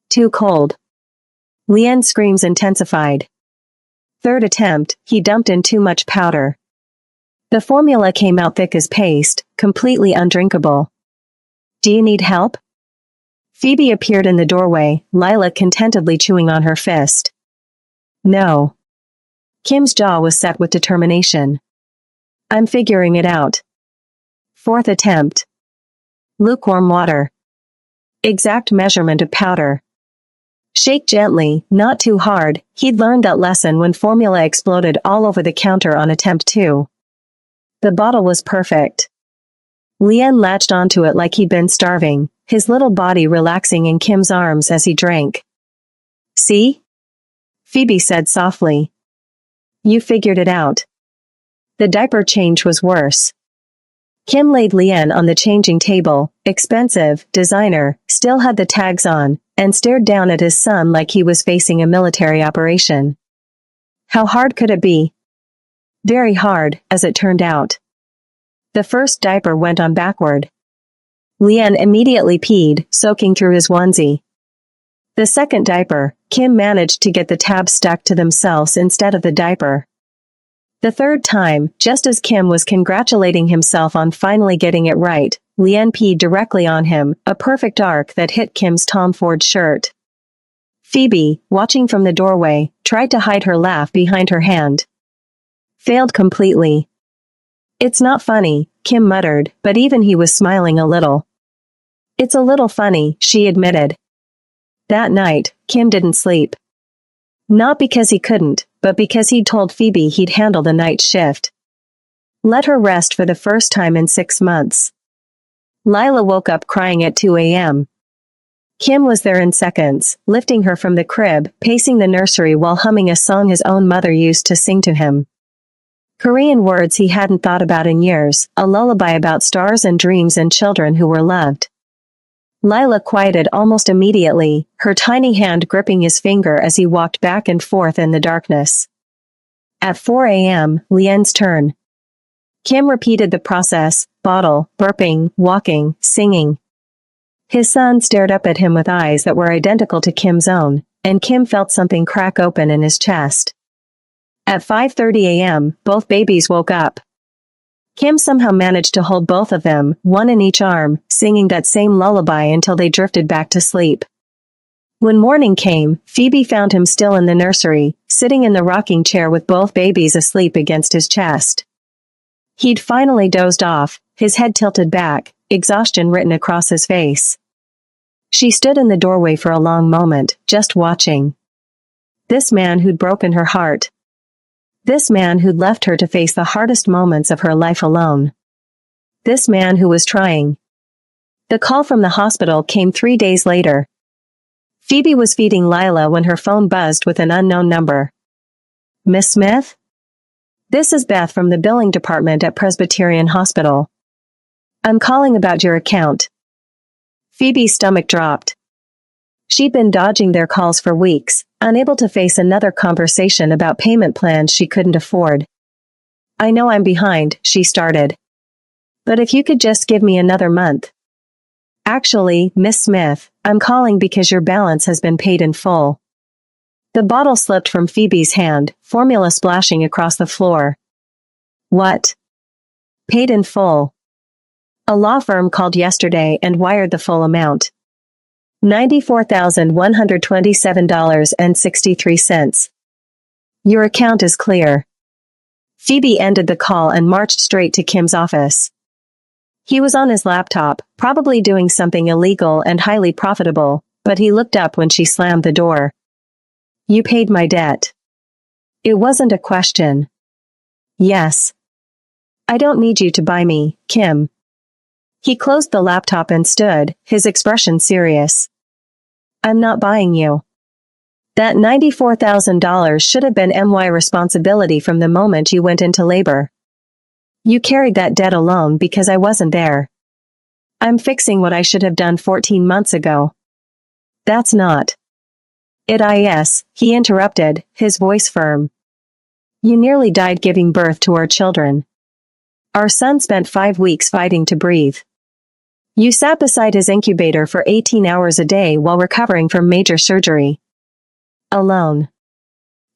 Too cold. Lien's screams intensified. Third attempt, he dumped in too much powder. The formula came out thick as paste, completely undrinkable. Do you need help? Phoebe appeared in the doorway, Lila contentedly chewing on her fist. No. Kim's jaw was set with determination. I'm figuring it out. Fourth attempt. Lukewarm water. Exact measurement of powder. Shake gently, not too hard, he'd learned that lesson when formula exploded all over the counter on attempt 2. The bottle was perfect. Lien latched onto it like he'd been starving, his little body relaxing in Kim's arms as he drank. See? Phoebe said softly. You figured it out. The diaper change was worse. Kim laid Lien on the changing table, expensive, designer, still had the tags on, and stared down at his son like he was facing a military operation. How hard could it be? Very hard, as it turned out. The first diaper went on backward. Lien immediately peed, soaking through his onesie. The second diaper, Kim managed to get the tabs stuck to themselves instead of the diaper. The third time, just as Kim was congratulating himself on finally getting it right, Lian peed directly on him, a perfect arc that hit Kim's Tom Ford shirt. Phoebe, watching from the doorway, tried to hide her laugh behind her hand. Failed completely. "It's not funny," Kim muttered, but even he was smiling a little. "It's a little funny," she admitted. That night, Kim didn't sleep. Not because he couldn't, but because he'd told Phoebe he'd handle the night shift. Let her rest for the first time in 6 months. Lila woke up crying at 2 a.m. Kim was there in seconds, lifting her from the crib, pacing the nursery while humming a song his own mother used to sing to him. Korean words he hadn't thought about in years, a lullaby about stars and dreams and children who were loved. Lila quieted almost immediately, her tiny hand gripping his finger as he walked back and forth in the darkness. At 4 a.m., Lian's turn. Kim repeated the process, bottle, burping, walking, singing. His son stared up at him with eyes that were identical to Kim's own, and Kim felt something crack open in his chest. At 5:30 a.m., both babies woke up. Kim somehow managed to hold both of them, one in each arm, singing that same lullaby until they drifted back to sleep. When morning came, Phoebe found him still in the nursery, sitting in the rocking chair with both babies asleep against his chest. He'd finally dozed off, his head tilted back, exhaustion written across his face. She stood in the doorway for a long moment, just watching. This man who'd broken her heart. This man who'd left her to face the hardest moments of her life alone. This man who was trying. The call from the hospital came 3 days later. Phoebe was feeding Lila when her phone buzzed with an unknown number. "Miss Smith? This is Beth from the billing department at Presbyterian Hospital. I'm calling about your account." Phoebe's stomach dropped. She'd been dodging their calls for weeks, unable to face another conversation about payment plans she couldn't afford. "I know I'm behind," she started. "But if you could just give me another month." "Actually, Miss Smith, I'm calling because your balance has been paid in full." The bottle slipped from Phoebe's hand, formula splashing across the floor. "What? Paid in full?" "A law firm called yesterday and wired the full amount. $94,127.63. Your account is clear." Phoebe ended the call and marched straight to Kim's office. He was on his laptop, probably doing something illegal and highly profitable, but he looked up when she slammed the door. "You paid my debt." It wasn't a question. "Yes. I don't need you to buy me, Kim." He closed the laptop and stood, his expression serious. "I'm not buying you. That $94,000 should have been my responsibility from the moment you went into labor. You carried that debt alone because I wasn't there. I'm fixing what I should have done 14 months ago." "That's not it." He interrupted, his voice firm. "You nearly died giving birth to our children. Our son spent 5 weeks fighting to breathe. You sat beside his incubator for 18 hours a day while recovering from major surgery. Alone.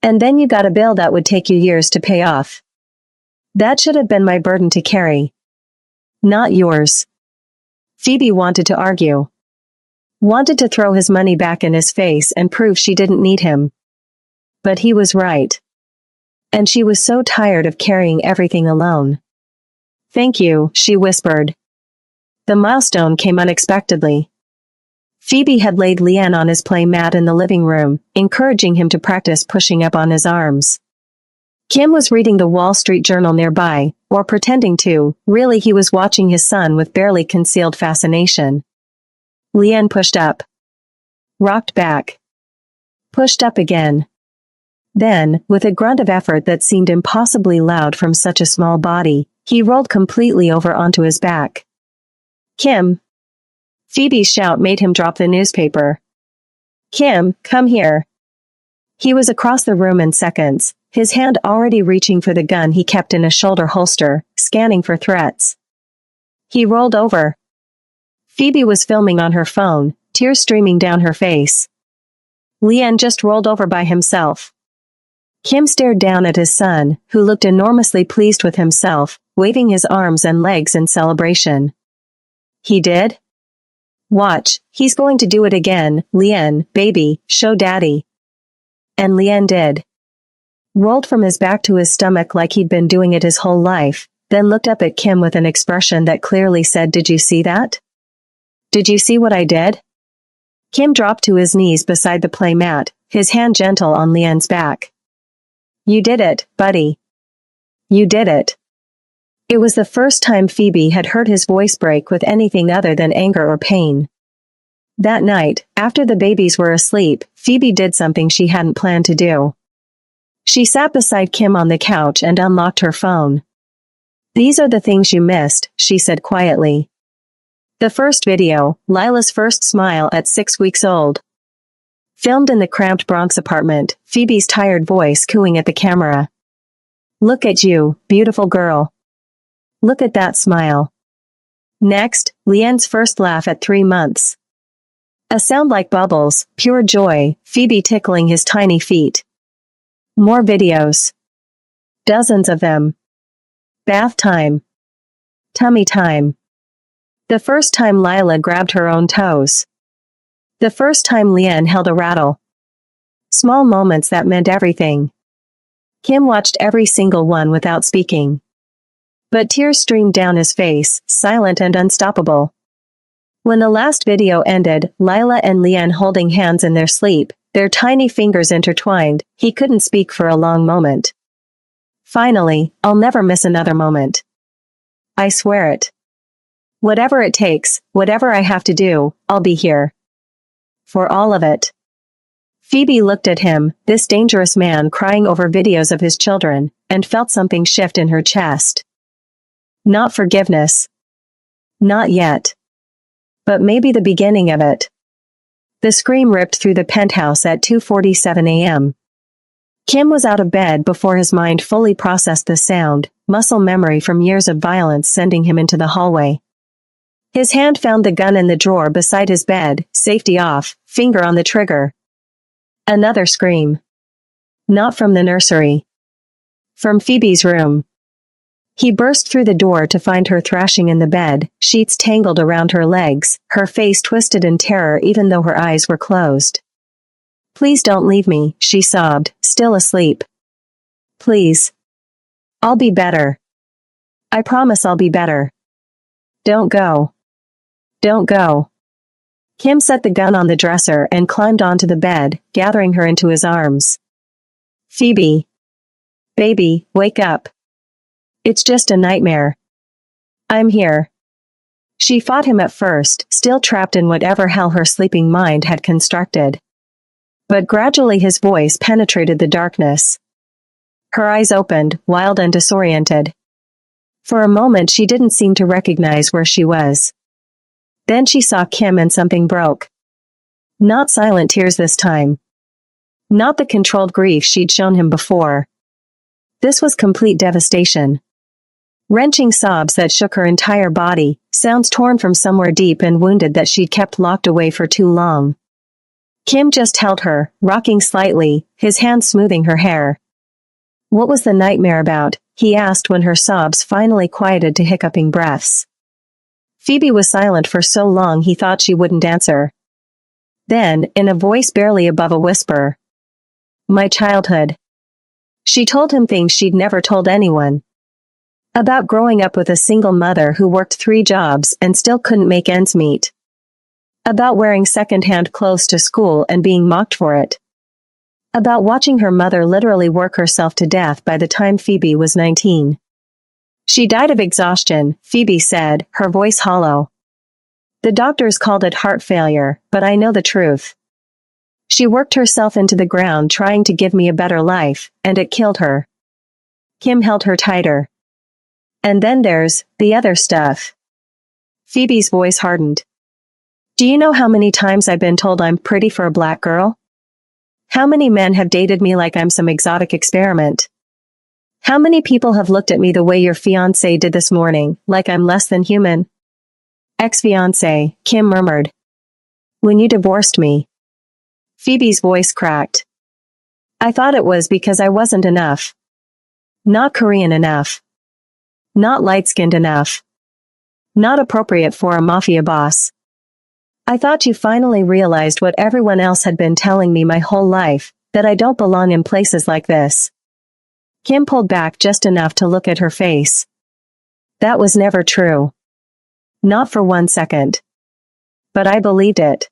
And then you got a bill that would take you years to pay off. That should have been my burden to carry. Not yours." Phoebe wanted to argue. Wanted to throw his money back in his face and prove she didn't need him. But he was right. And she was so tired of carrying everything alone. "Thank you," she whispered. The milestone came unexpectedly. Phoebe had laid Lian on his play mat in the living room, encouraging him to practice pushing up on his arms. Kim was reading the Wall Street Journal nearby, or pretending to. Really he was watching his son with barely concealed fascination. Lian pushed up. Rocked back. Pushed up again. Then, with a grunt of effort that seemed impossibly loud from such a small body, he rolled completely over onto his back. "Kim." Phoebe's shout made him drop the newspaper. "Kim, come here." He was across the room in seconds, his hand already reaching for the gun he kept in a shoulder holster, scanning for threats. He rolled over. Phoebe was filming on her phone, tears streaming down her face. Lian just rolled over by himself. Kim stared down at his son, who looked enormously pleased with himself, waving his arms and legs in celebration. He did? Watch, he's going to do it again, Lian, baby, show daddy. And Lian did. Rolled from his back to his stomach like he'd been doing it his whole life, then looked up at Kim with an expression that clearly said, "Did you see that? Did you see what I did?" Kim dropped to his knees beside the play mat, his hand gentle on Lian's back. You did it, buddy. You did it. It was the first time Phoebe had heard his voice break with anything other than anger or pain. That night, after the babies were asleep, Phoebe did something she hadn't planned to do. She sat beside Kim on the couch and unlocked her phone. These are the things you missed, she said quietly. The first video, Lila's first smile at 6 weeks old. Filmed in the cramped Bronx apartment, Phoebe's tired voice cooing at the camera. Look at you, beautiful girl. Look at that smile. Next, Lian's first laugh at 3 months. A sound like bubbles, pure joy, Phoebe tickling his tiny feet. More videos. Dozens of them. Bath time. Tummy time. The first time Lila grabbed her own toes. The first time Lian held a rattle. Small moments that meant everything. Kim watched every single one without speaking. But tears streamed down his face, silent and unstoppable. When the last video ended, Lila and Lian holding hands in their sleep, their tiny fingers intertwined, he couldn't speak for a long moment. Finally, I'll never miss another moment. I swear it. Whatever it takes, whatever I have to do, I'll be here. For all of it. Phoebe looked at him, this dangerous man crying over videos of his children, and felt something shift in her chest. Not forgiveness. Not yet. But maybe the beginning of it. The scream ripped through the penthouse at 2:47 a.m. Kim was out of bed before his mind fully processed the sound, muscle memory from years of violence sending him into the hallway. His hand found the gun in the drawer beside his bed, safety off, finger on the trigger. Another scream. Not from the nursery. From Phoebe's room. He burst through the door to find her thrashing in the bed, sheets tangled around her legs, her face twisted in terror even though her eyes were closed. Please don't leave me, she sobbed, still asleep. Please. I'll be better. I promise I'll be better. Don't go. Don't go. Kim set the gun on the dresser and climbed onto the bed, gathering her into his arms. Phoebe. Baby, wake up. It's just a nightmare. I'm here. She fought him at first, still trapped in whatever hell her sleeping mind had constructed. But gradually his voice penetrated the darkness. Her eyes opened, wild and disoriented. For a moment she didn't seem to recognize where she was. Then she saw Kim and something broke. Not silent tears this time. Not the controlled grief she'd shown him before. This was complete devastation. Wrenching sobs that shook her entire body, sounds torn from somewhere deep and wounded that she'd kept locked away for too long. Kim just held her, rocking slightly, his hand smoothing her hair. What was the nightmare about? He asked when her sobs finally quieted to hiccuping breaths. Phoebe was silent for so long he thought she wouldn't answer. Then, in a voice barely above a whisper. My childhood. She told him things she'd never told anyone. About growing up with a single mother who worked 3 jobs and still couldn't make ends meet. About wearing second-hand clothes to school and being mocked for it. About watching her mother literally work herself to death by the time Phoebe was 19. She died of exhaustion, Phoebe said, her voice hollow. The doctors called it heart failure, but I know the truth. She worked herself into the ground trying to give me a better life, and it killed her. Kim held her tighter. And then there's the other stuff. Phoebe's voice hardened. Do you know how many times I've been told I'm pretty for a black girl? How many men have dated me like I'm some exotic experiment? How many people have looked at me the way your fiancé did this morning, like I'm less than human? Ex-fiancé, Kim murmured. When you divorced me. Phoebe's voice cracked. I thought it was because I wasn't enough. Not Korean enough. Not light-skinned enough. Not appropriate for a mafia boss. I thought you finally realized what everyone else had been telling me my whole life, that I don't belong in places like this. Kim pulled back just enough to look at her face. That was never true. Not for 1 second. But I believed it.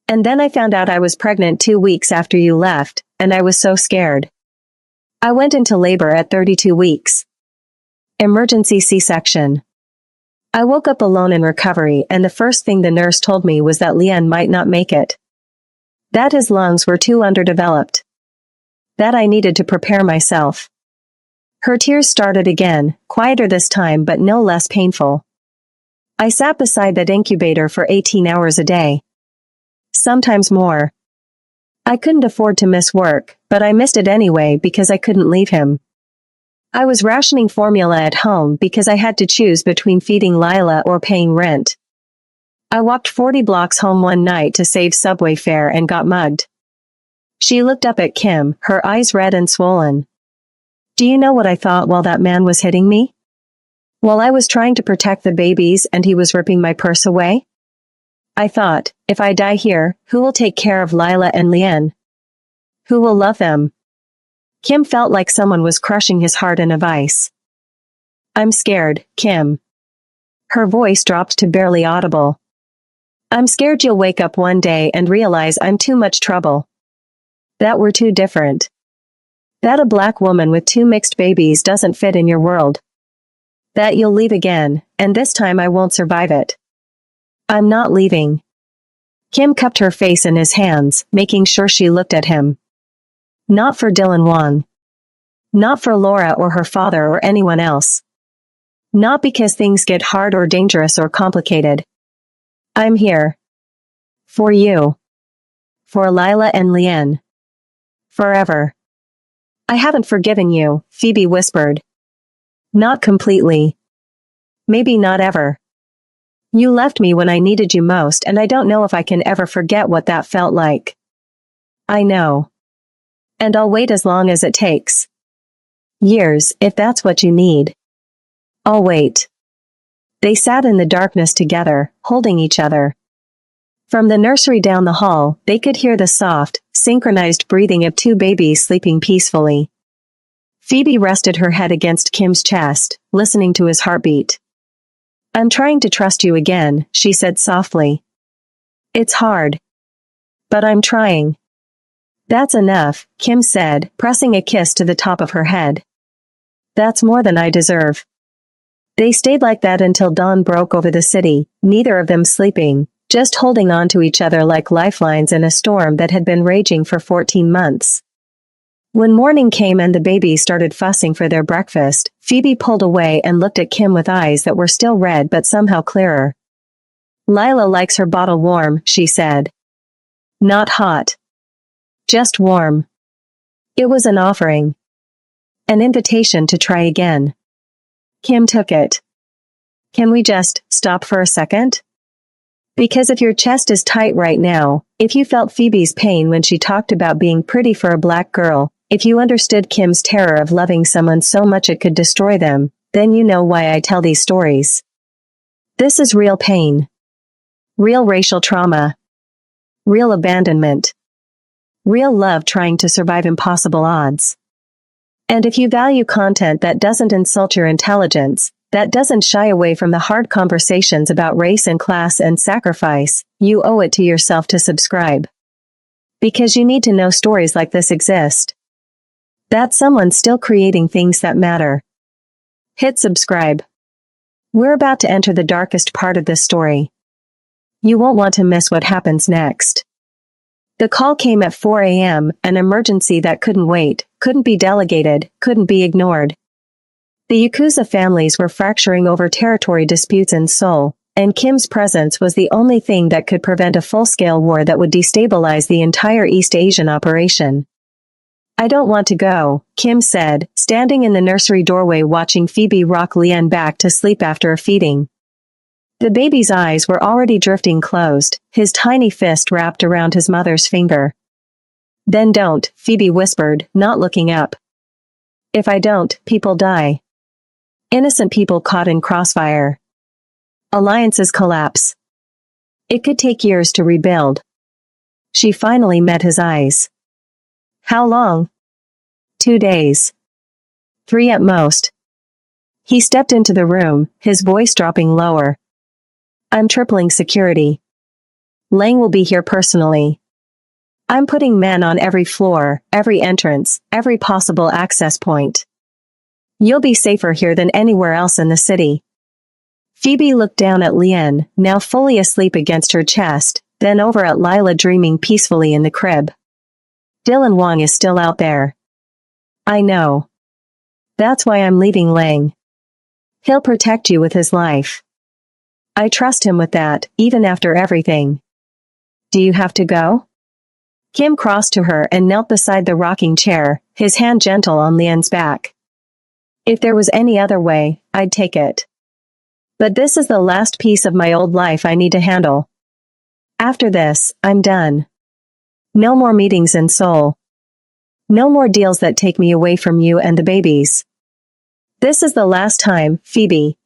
And then I found out I was pregnant 2 weeks after you left, and I was so scared. I went into labor at 32 weeks. Emergency C-section. I woke up alone in recovery, and the first thing the nurse told me was that Lian might not make it. That his lungs were too underdeveloped. That I needed to prepare myself. Her tears started again, quieter this time but no less painful. I sat beside that incubator for 18 hours a day. Sometimes more. I couldn't afford to miss work, but I missed it anyway because I couldn't leave him. I was rationing formula at home because I had to choose between feeding Lila or paying rent. I walked 40 blocks home one night to save subway fare and got mugged. She looked up at Kim, her eyes red and swollen. Do you know what I thought while that man was hitting me? While I was trying to protect the babies and he was ripping my purse away? I thought, if I die here, who will take care of Lila and Lian? Who will love them? Kim felt like someone was crushing his heart in a vice. I'm scared, Kim. Her voice dropped to barely audible. I'm scared you'll wake up one day and realize I'm too much trouble. That we're too different. That a black woman with 2 mixed babies doesn't fit in your world. That you'll leave again, and this time I won't survive it. I'm not leaving. Kim cupped her face in his hands, making sure she looked at him. Not for Dylan Wong. Not for Laura or her father or anyone else. Not because things get hard or dangerous or complicated. I'm here. For you. For Lila and Lian. Forever. I haven't forgiven you, Phoebe whispered. Not completely. Maybe not ever. You left me when I needed you most, and I don't know if I can ever forget what that felt like. I know. And I'll wait as long as it takes. Years, if that's what you need. I'll wait. They sat in the darkness together, holding each other. From the nursery down the hall, they could hear the soft, synchronized breathing of 2 babies sleeping peacefully. Phoebe rested her head against Kim's chest, listening to his heartbeat. I'm trying to trust you again, she said softly. It's hard. But I'm trying. That's enough, Kim said, pressing a kiss to the top of her head. That's more than I deserve. They stayed like that until dawn broke over the city, neither of them sleeping, just holding on to each other like lifelines in a storm that had been raging for 14 months. When morning came and the babies started fussing for their breakfast, Phoebe pulled away and looked at Kim with eyes that were still red but somehow clearer. Lila likes her bottle warm, she said. Not hot. Just warm. It was an offering. An invitation to try again. Kim took it. Can we just stop for a second? Because if your chest is tight right now, if you felt Phoebe's pain when she talked about being pretty for a black girl, if you understood Kim's terror of loving someone so much it could destroy them, then you know why I tell these stories. This is real pain. Real racial trauma. Real abandonment. Real love trying to survive impossible odds. And if you value content that doesn't insult your intelligence, that doesn't shy away from the hard conversations about race and class and sacrifice, you owe it to yourself to subscribe. Because you need to know stories like this exist. That someone's still creating things that matter. Hit subscribe. We're about to enter the darkest part of this story. You won't want to miss what happens next. The call came at 4 a.m., an emergency that couldn't wait, couldn't be delegated, couldn't be ignored. The Yakuza families were fracturing over territory disputes in Seoul, and Kim's presence was the only thing that could prevent a full-scale war that would destabilize the entire East Asian operation. I don't want to go, Kim said, standing in the nursery doorway watching Phoebe rock Lian back to sleep after a feeding. The baby's eyes were already drifting closed, his tiny fist wrapped around his mother's finger. Then don't, Phoebe whispered, not looking up. If I don't, people die. Innocent people caught in crossfire. Alliances collapse. It could take years to rebuild. She finally met his eyes. How long? 2 days. 3 at most. He stepped into the room, his voice dropping lower. I'm tripling security. Lang will be here personally. I'm putting men on every floor, every entrance, every possible access point. You'll be safer here than anywhere else in the city. Phoebe looked down at Lien, now fully asleep against her chest, then over at Lila dreaming peacefully in the crib. Dylan Wong is still out there. I know. That's why I'm leaving Lang. He'll protect you with his life. I trust him with that, even after everything. Do you have to go? Kim crossed to her and knelt beside the rocking chair, his hand gentle on Lien's back. If there was any other way, I'd take it. But this is the last piece of my old life I need to handle. After this, I'm done. No more meetings in Seoul. No more deals that take me away from you and the babies. This is the last time, Phoebe.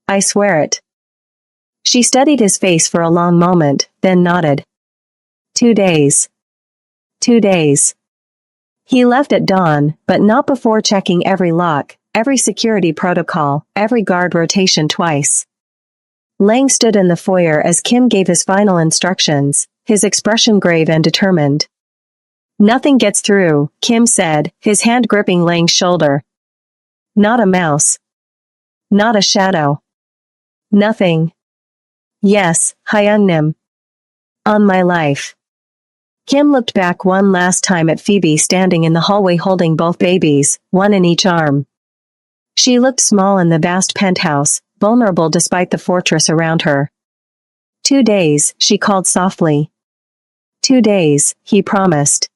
I swear it. She studied his face for a long moment, then nodded. 2 days. 2 days. He left at dawn, but not before checking every lock, every security protocol, every guard rotation twice. Lang stood in the foyer as Kim gave his final instructions, his expression grave and determined. Nothing gets through, Kim said, his hand gripping Lang's shoulder. Not a mouse. Not a shadow. Nothing. Yes, Hyunnim. On my life. Kim looked back one last time at Phoebe standing in the hallway holding both babies, one in each arm. She looked small in the vast penthouse, vulnerable despite the fortress around her. 2 days, she called softly. 2 days, he promised.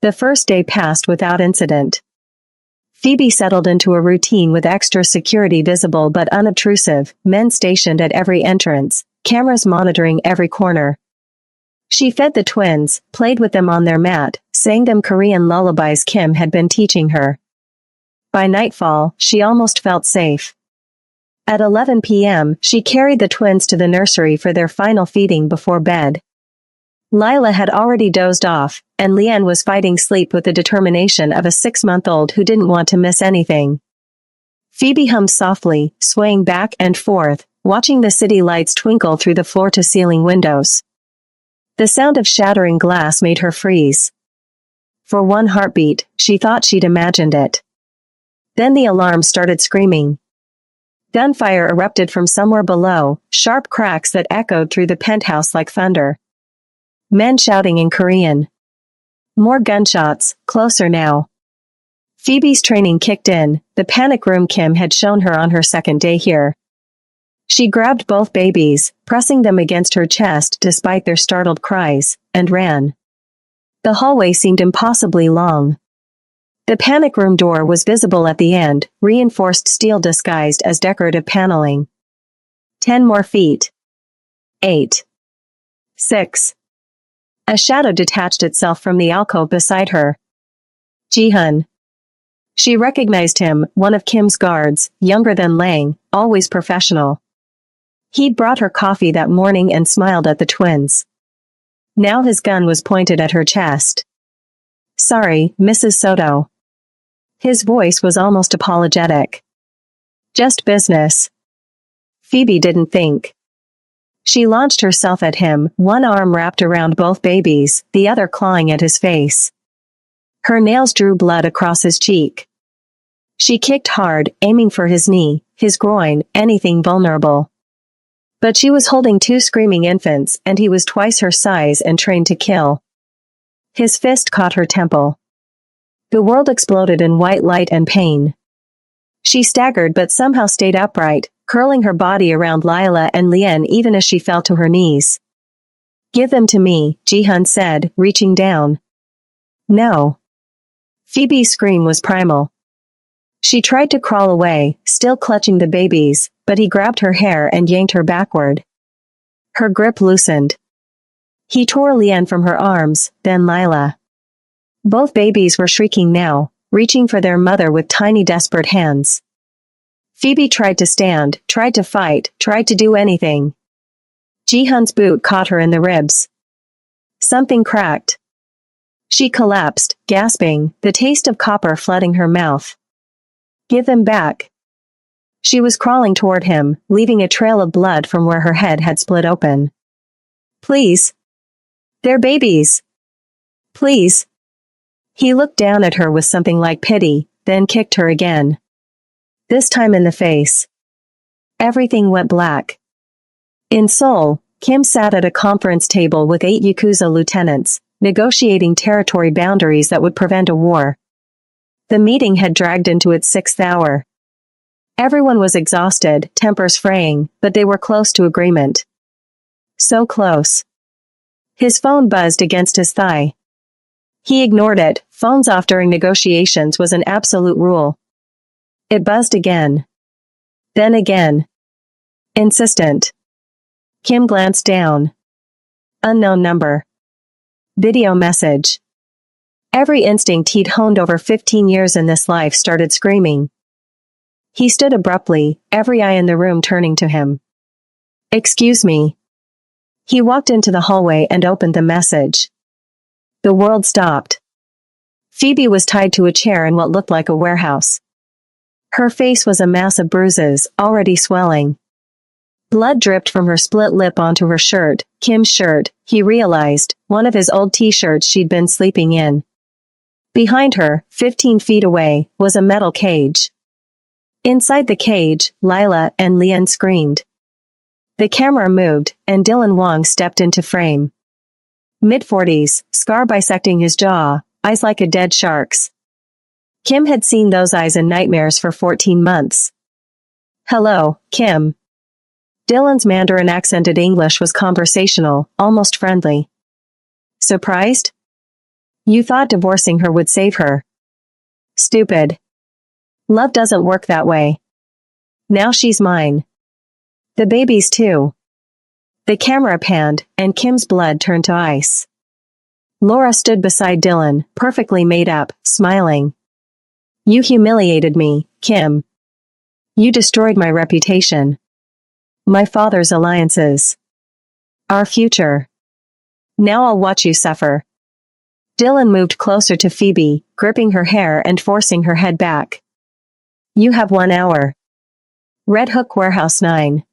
The first day passed without incident. Phoebe settled into a routine with extra security visible but unobtrusive, men stationed at every entrance, cameras monitoring every corner. She fed the twins, played with them on their mat, sang them Korean lullabies Kim had been teaching her. By nightfall, she almost felt safe. At 11 p.m., she carried the twins to the nursery for their final feeding before bed. Lila had already dozed off, and Lien was fighting sleep with the determination of a 6-month-old who didn't want to miss anything. Phoebe hummed softly, swaying back and forth, watching the city lights twinkle through the floor-to-ceiling windows. The sound of shattering glass made her freeze. For one heartbeat, she thought she'd imagined it. Then the alarm started screaming. Gunfire erupted from somewhere below, sharp cracks that echoed through the penthouse like thunder. Men shouting in Korean. More gunshots, closer now. Phoebe's training kicked in, the panic room Kim had shown her on her second day here. She grabbed both babies, pressing them against her chest despite their startled cries, and ran. The hallway seemed impossibly long. The panic room door was visible at the end, reinforced steel disguised as decorative paneling. 10 more feet. 8. 6. A shadow detached itself from the alcove beside her. Ji-hun. She recognized him, one of Kim's guards, younger than Lang, always professional. He'd brought her coffee that morning and smiled at the twins. Now his gun was pointed at her chest. Sorry, Mrs. Soto. His voice was almost apologetic. Just business. Phoebe didn't think. She launched herself at him, one arm wrapped around both babies, the other clawing at his face. Her nails drew blood across his cheek. She kicked hard, aiming for his knee, his groin, anything vulnerable. But she was holding 2 screaming infants, and he was twice her size and trained to kill. His fist caught her temple. The world exploded in white light and pain. She staggered but somehow stayed upright, curling her body around Lila and Lien even as she fell to her knees. Give them to me, Ji-hun said, reaching down. No. Phoebe's scream was primal. She tried to crawl away, still clutching the babies, but he grabbed her hair and yanked her backward. Her grip loosened. He tore Lien from her arms, then Lila. Both babies were shrieking now, reaching for their mother with tiny desperate hands. Phoebe tried to stand, tried to fight, tried to do anything. Jihan's boot caught her in the ribs. Something cracked. She collapsed, gasping, the taste of copper flooding her mouth. Give them back. She was crawling toward him, leaving a trail of blood from where her head had split open. Please. They're babies. Please. He looked down at her with something like pity, then kicked her again. This time in the face. Everything went black. In Seoul, Kim sat at a conference table with 8 Yakuza lieutenants, negotiating territory boundaries that would prevent a war. The meeting had dragged into its 6th hour. Everyone was exhausted, tempers fraying, but they were close to agreement. So close. His phone buzzed against his thigh. He ignored it. Phones off during negotiations was an absolute rule. It buzzed again. Then again. Insistent. Kim glanced down. Unknown number. Video message. Every instinct he'd honed over 15 years in this life started screaming. He stood abruptly, every eye in the room turning to him. Excuse me. He walked into the hallway and opened the message. The world stopped. Phoebe was tied to a chair in what looked like a warehouse. Her face was a mass of bruises, already swelling. Blood dripped from her split lip onto her shirt, Kim's shirt, he realized, one of his old t-shirts she'd been sleeping in. Behind her, 15 feet away, was a metal cage. Inside the cage, Lila and Lian screamed. The camera moved, and Dylan Wong stepped into frame. Mid-40s, scar bisecting his jaw, eyes like a dead shark's. Kim had seen those eyes in nightmares for 14 months. Hello, Kim. Dylan's Mandarin-accented English was conversational, almost friendly. Surprised? You thought divorcing her would save her. Stupid. Love doesn't work that way. Now she's mine. The babies too. The camera panned, and Kim's blood turned to ice. Laura stood beside Dylan, perfectly made up, smiling. You humiliated me, Kim. You destroyed my reputation. My father's alliances. Our future. Now I'll watch you suffer. Dylan moved closer to Phoebe, gripping her hair and forcing her head back. You have 1 hour. Red Hook Warehouse 9.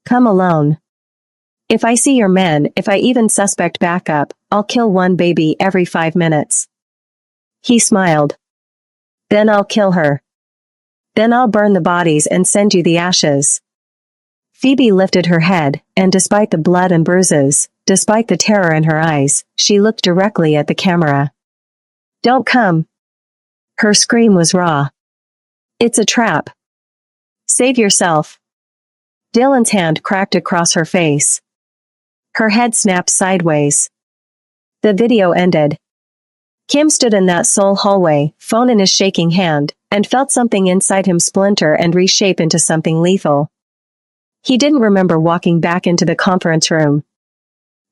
Come alone. If I see your men, if I even suspect backup, I'll kill one baby every 5 minutes. He smiled. Then I'll kill her. Then I'll burn the bodies and send you the ashes. Phoebe lifted her head, and despite the blood and bruises, despite the terror in her eyes, she looked directly at the camera. Don't come. Her scream was raw. It's a trap. Save yourself. Dylan's hand cracked across her face. Her head snapped sideways. The video ended. Kim stood in that Seoul hallway, phone in his shaking hand, and felt something inside him splinter and reshape into something lethal. He didn't remember walking back into the conference room.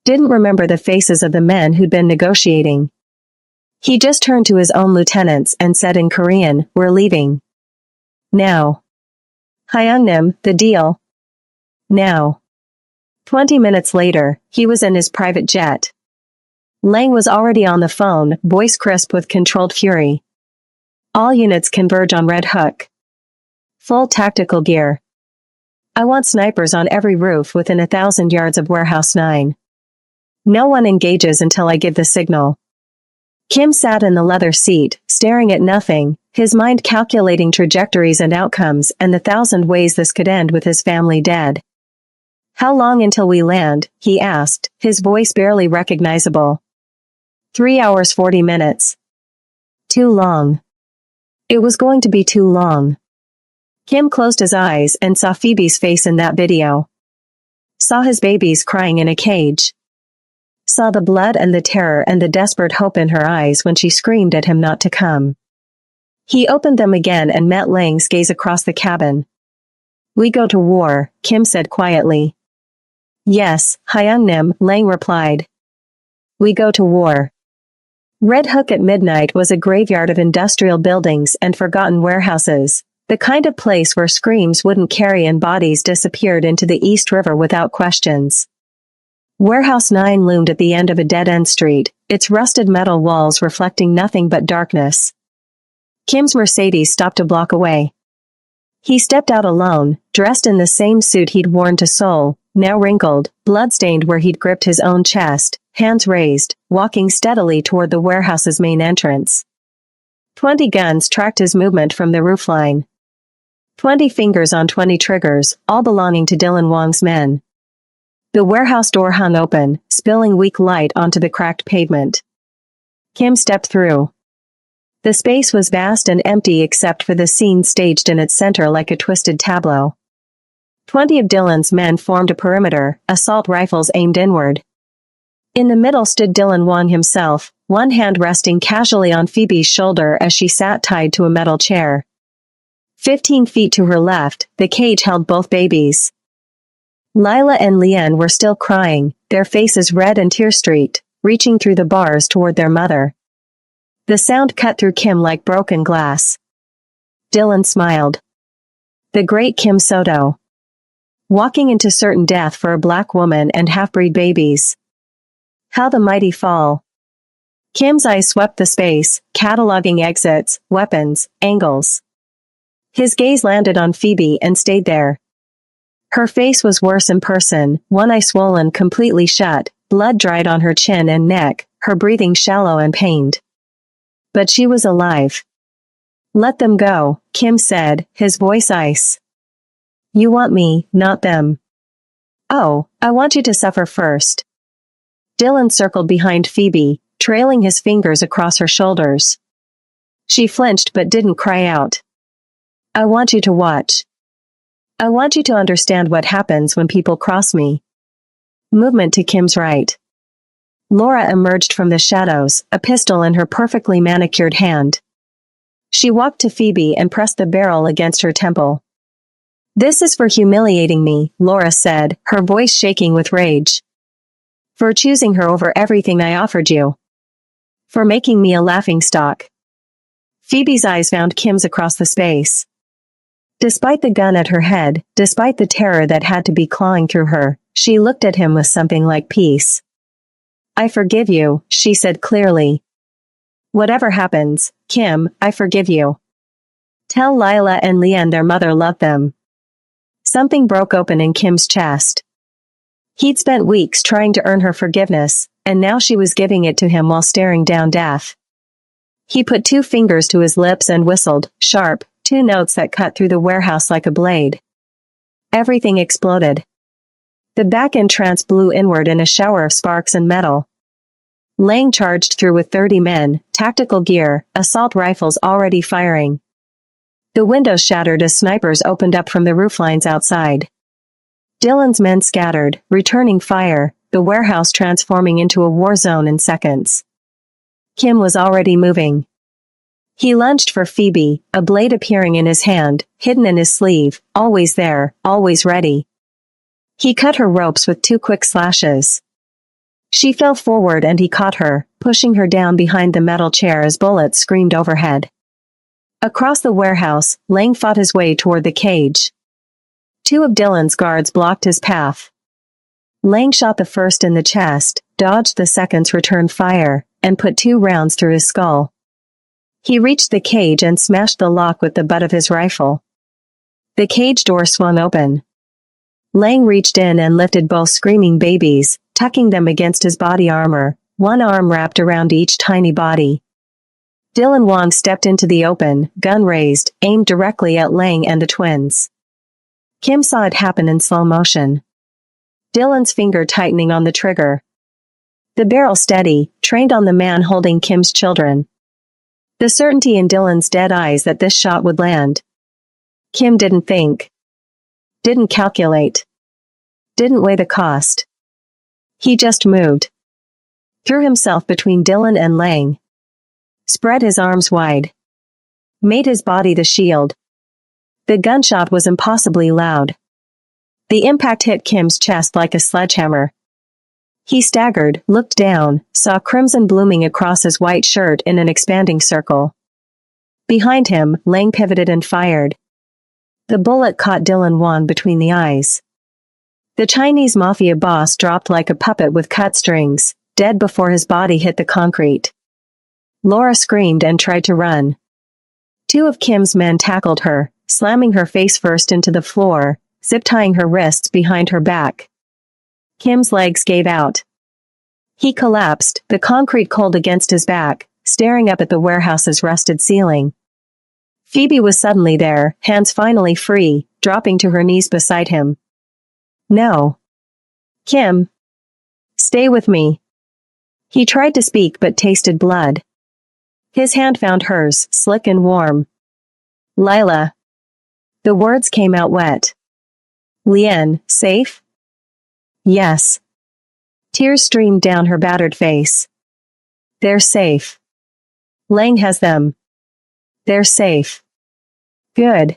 Didn't remember the faces of the men who'd been negotiating. He just turned to his own lieutenants and said in Korean, "We're leaving. Now." Hyungnim, the deal. Now. 20 minutes later, he was in his private jet. Lang was already on the phone, voice crisp with controlled fury. All units converge on Red Hook. Full tactical gear. I want snipers on every roof within 1,000 yards of Warehouse 9. No one engages until I give the signal. Kim sat in the leather seat, staring at nothing, his mind calculating trajectories and outcomes and the 1,000 ways this could end with his family dead. How long until we land? He asked, his voice barely recognizable. 3 hours 40 minutes. Too long. It was going to be too long. Kim closed his eyes and saw Phoebe's face in that video. Saw his babies crying in a cage. Saw the blood and the terror and the desperate hope in her eyes when she screamed at him not to come. He opened them again and met Lang's gaze across the cabin. We go to war, Kim said quietly. Yes, Hyungnim, Lang replied. We go to war. Red Hook at midnight was a graveyard of industrial buildings and forgotten warehouses, the kind of place where screams wouldn't carry and bodies disappeared into the East River without questions. Warehouse 9 loomed at the end of a dead-end street, its rusted metal walls reflecting nothing but darkness. Kim's Mercedes stopped a block away. He stepped out alone, dressed in the same suit he'd worn to Seoul, now wrinkled, blood-stained where he'd gripped his own chest, hands raised, walking steadily toward the warehouse's main entrance. 20 guns tracked his movement from the roofline. 20 fingers on 20 triggers, all belonging to Dylan Wong's men. The warehouse door hung open, spilling weak light onto the cracked pavement. Kim stepped through. The space was vast and empty except for the scene staged in its center like a twisted tableau. 20 of Dylan's men formed a perimeter, assault rifles aimed inward. In the middle stood Dylan Wong himself, one hand resting casually on Phoebe's shoulder as she sat tied to a metal chair. 15 feet to her left, the cage held both babies. Lila and Leanne were still crying, their faces red and tear-streaked, reaching through the bars toward their mother. The sound cut through Kim like broken glass. Dylan smiled. The great Kim Soto. Walking into certain death for a black woman and half-breed babies. How the mighty fall. Kim's eyes swept the space, cataloging exits, weapons, angles. His gaze landed on Phoebe and stayed there. Her face was worse in person, one eye swollen completely shut, blood dried on her chin and neck, her breathing shallow and pained. But she was alive. Let them go, Kim said, his voice ice. You want me, not them. Oh, I want you to suffer first. Dylan circled behind Phoebe, trailing his fingers across her shoulders. She flinched but didn't cry out. I want you to watch. I want you to understand what happens when people cross me. Movement to Kim's right. Laura emerged from the shadows, a pistol in her perfectly manicured hand. She walked to Phoebe and pressed the barrel against her temple. This is for humiliating me, Laura said, her voice shaking with rage. For choosing her over everything I offered you. For making me a laughingstock. Phoebe's eyes found Kim's across the space. Despite the gun at her head, despite the terror that had to be clawing through her, she looked at him with something like peace. I forgive you, she said clearly. Whatever happens, Kim, I forgive you. Tell Lila and Leanne their mother loved them. Something broke open in Kim's chest. He'd spent weeks trying to earn her forgiveness, and now she was giving it to him while staring down death. He put 2 fingers to his lips and whistled, sharp, 2 notes that cut through the warehouse like a blade. Everything exploded. The back entrance blew inward in a shower of sparks and metal. Lang charged through with 30 men, tactical gear, assault rifles already firing. The windows shattered as snipers opened up from the rooflines outside. Dylan's men scattered, returning fire, the warehouse transforming into a war zone in seconds. Kim was already moving. He lunged for Phoebe, a blade appearing in his hand, hidden in his sleeve, always there, always ready. He cut her ropes with 2 quick slashes. She fell forward and he caught her, pushing her down behind the metal chair as bullets screamed overhead. Across the warehouse, Lang fought his way toward the cage. 2 of Dylan's guards blocked his path. Lang shot the first in the chest, dodged the second's return fire, and put 2 rounds through his skull. He reached the cage and smashed the lock with the butt of his rifle. The cage door swung open. Lang reached in and lifted both screaming babies, tucking them against his body armor, one arm wrapped around each tiny body. Dylan Wong stepped into the open, gun raised, aimed directly at Lang and the twins. Kim saw it happen in slow motion. Dylan's finger tightening on the trigger. The barrel steady, trained on the man holding Kim's children. The certainty in Dylan's dead eyes that this shot would land. Kim didn't think. Didn't calculate. Didn't weigh the cost. He just moved. Threw himself between Dylan and Lang. Spread his arms wide. Made his body the shield. The gunshot was impossibly loud. The impact hit Kim's chest like a sledgehammer. He staggered, looked down, saw crimson blooming across his white shirt in an expanding circle. Behind him, Lang pivoted and fired. The bullet caught Dylan Wan between the eyes. The Chinese Mafia boss dropped like a puppet with cut strings, dead before his body hit the concrete. Laura screamed and tried to run. Two of Kim's men tackled her, slamming her face first into the floor, zip-tying her wrists behind her back. Kim's legs gave out. He collapsed, the concrete cold against his back, staring up at the warehouse's rusted ceiling. Phoebe was suddenly there, hands finally free, dropping to her knees beside him. No. Kim. Stay with me. He tried to speak but tasted blood. His hand found hers, slick and warm. Lila. The words came out wet. Lien, safe? Yes. Tears streamed down her battered face. They're safe. Lang has them. They're safe. Good.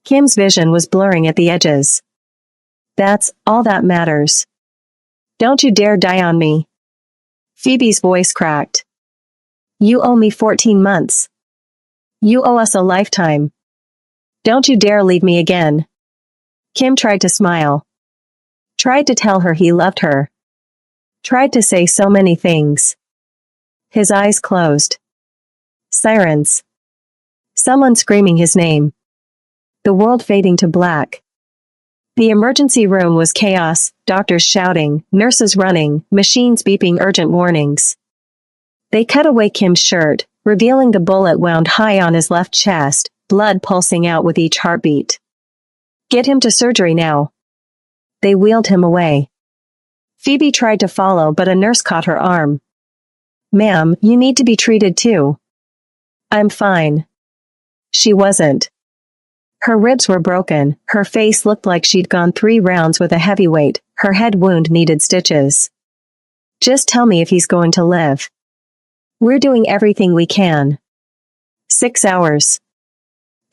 Kim's vision was blurring at the edges. That's all that matters. Don't you dare die on me. Phoebe's voice cracked. You owe me 14 months. You owe us a lifetime. Don't you dare leave me again. Kim tried to smile. Tried to tell her he loved her. Tried to say so many things. His eyes closed. Sirens. Someone screaming his name. The world fading to black. The emergency room was chaos, doctors shouting, nurses running, machines beeping urgent warnings. They cut away Kim's shirt, revealing the bullet wound high on his left chest, blood pulsing out with each heartbeat. Get him to surgery now. They wheeled him away. Phoebe tried to follow but a nurse caught her arm. Ma'am, you need to be treated too. I'm fine. She wasn't. Her ribs were broken, her face looked like she'd gone 3 rounds with a heavyweight, her head wound needed stitches. Just tell me if he's going to live. We're doing everything we can. 6 hours.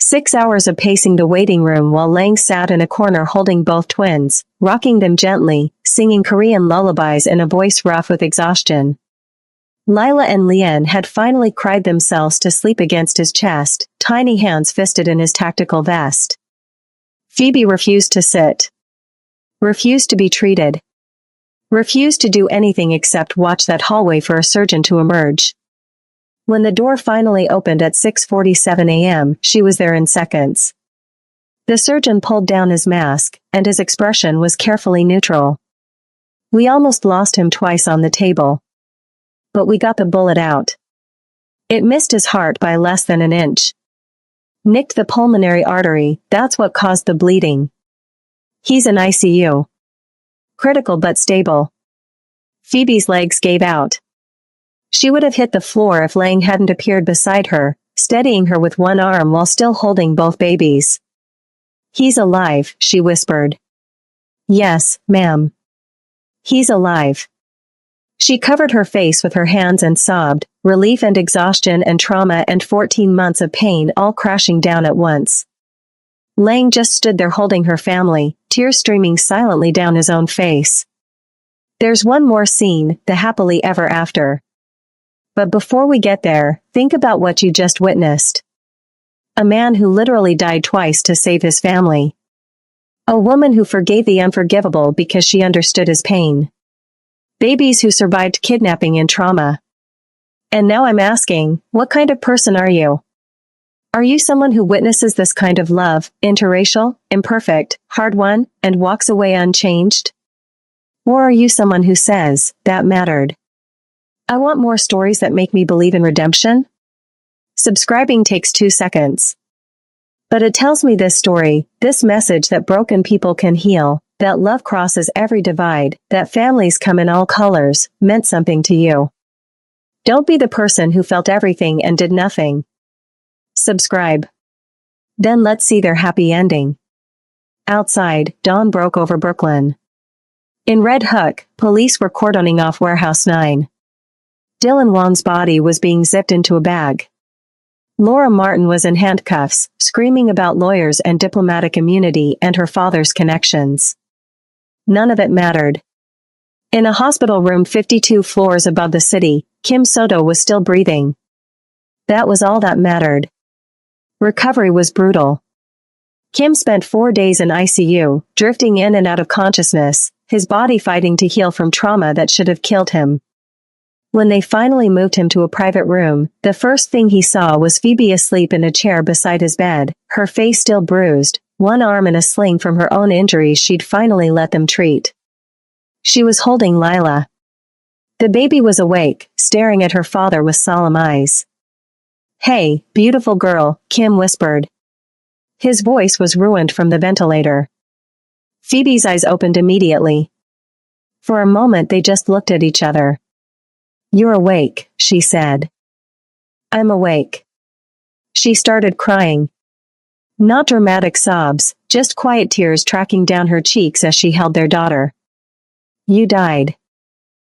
6 hours of pacing the waiting room while Lang sat in a corner holding both twins, rocking them gently, singing Korean lullabies in a voice rough with exhaustion. Lila and Lien had finally cried themselves to sleep against his chest, tiny hands fisted in his tactical vest. Phoebe refused to sit. Refused to be treated. Refused to do anything except watch that hallway for a surgeon to emerge. When the door finally opened at 6:47 a.m., she was there in seconds. The surgeon pulled down his mask, and his expression was carefully neutral. We almost lost him twice on the table. But we got the bullet out. It missed his heart by less than an inch. Nicked the pulmonary artery, that's what caused the bleeding. He's in ICU. Critical but stable. Phoebe's legs gave out. She would have hit the floor if Lang hadn't appeared beside her, steadying her with one arm while still holding both babies. He's alive, she whispered. Yes, ma'am. He's alive. She covered her face with her hands and sobbed, relief and exhaustion and trauma and 14 months of pain all crashing down at once. Lang just stood there holding her family, tears streaming silently down his own face. There's one more scene, the happily ever after. But before we get there, think about what you just witnessed. A man who literally died twice to save his family. A woman who forgave the unforgivable because she understood his pain. Babies who survived kidnapping and trauma. And now I'm asking, what kind of person are you? Are you someone who witnesses this kind of love, interracial, imperfect, hard-won, and walks away unchanged? Or are you someone who says, that mattered? I want more stories that make me believe in redemption? Subscribing takes 2 seconds. But it tells me this story, this message that broken people can heal, that love crosses every divide, that families come in all colors, meant something to you. Don't be the person who felt everything and did nothing. Subscribe. Then let's see their happy ending. Outside, dawn broke over Brooklyn. In Red Hook, police were cordoning off Warehouse 9. Dylan Wan's body was being zipped into a bag. Laura Martin was in handcuffs, screaming about lawyers and diplomatic immunity and her father's connections. None of it mattered. In a hospital room 52 floors above the city, Kim Soto was still breathing. That was all that mattered. Recovery was brutal. Kim spent 4 days in ICU, drifting in and out of consciousness, his body fighting to heal from trauma that should have killed him. When they finally moved him to a private room, the first thing he saw was Phoebe asleep in a chair beside his bed, her face still bruised, one arm in a sling from her own injuries she'd finally let them treat. She was holding Lila. The baby was awake, staring at her father with solemn eyes. "Hey, beautiful girl," Kim whispered. His voice was ruined from the ventilator. Phoebe's eyes opened immediately. For a moment they just looked at each other. "You're awake," she said. "I'm awake." She started crying. Not dramatic sobs, just quiet tears tracking down her cheeks as she held their daughter. "You died.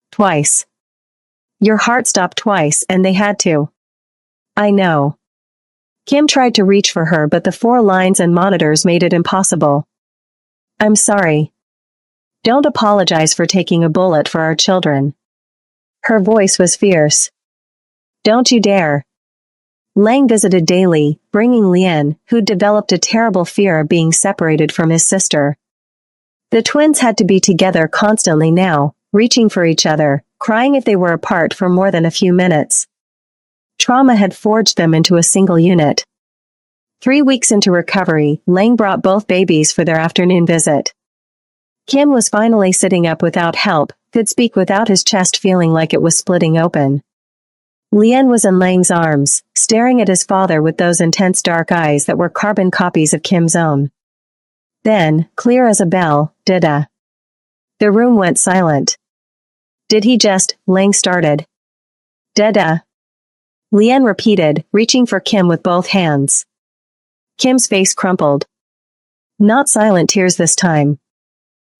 Twice. Your heart stopped twice and they had to." "I know." Kim tried to reach for her but the 4 lines and monitors made it impossible. "I'm sorry. Don't apologize for taking a bullet for our children." Her voice was fierce. "Don't you dare." Lang visited daily, bringing Lien, who'd developed a terrible fear of being separated from his sister. The twins had to be together constantly now, reaching for each other, crying if they were apart for more than a few minutes. Trauma had forged them into a single unit. 3 weeks into recovery, Lang brought both babies for their afternoon visit. Kim was finally sitting up without help, could speak without his chest feeling like it was splitting open. Lien was in Lang's arms, staring at his father with those intense dark eyes that were carbon copies of Kim's own. Then, clear as a bell, "Dada." The room went silent. "Did he just," Lang started. "Dada." Lien repeated, reaching for Kim with both hands. Kim's face crumpled. Not silent tears this time.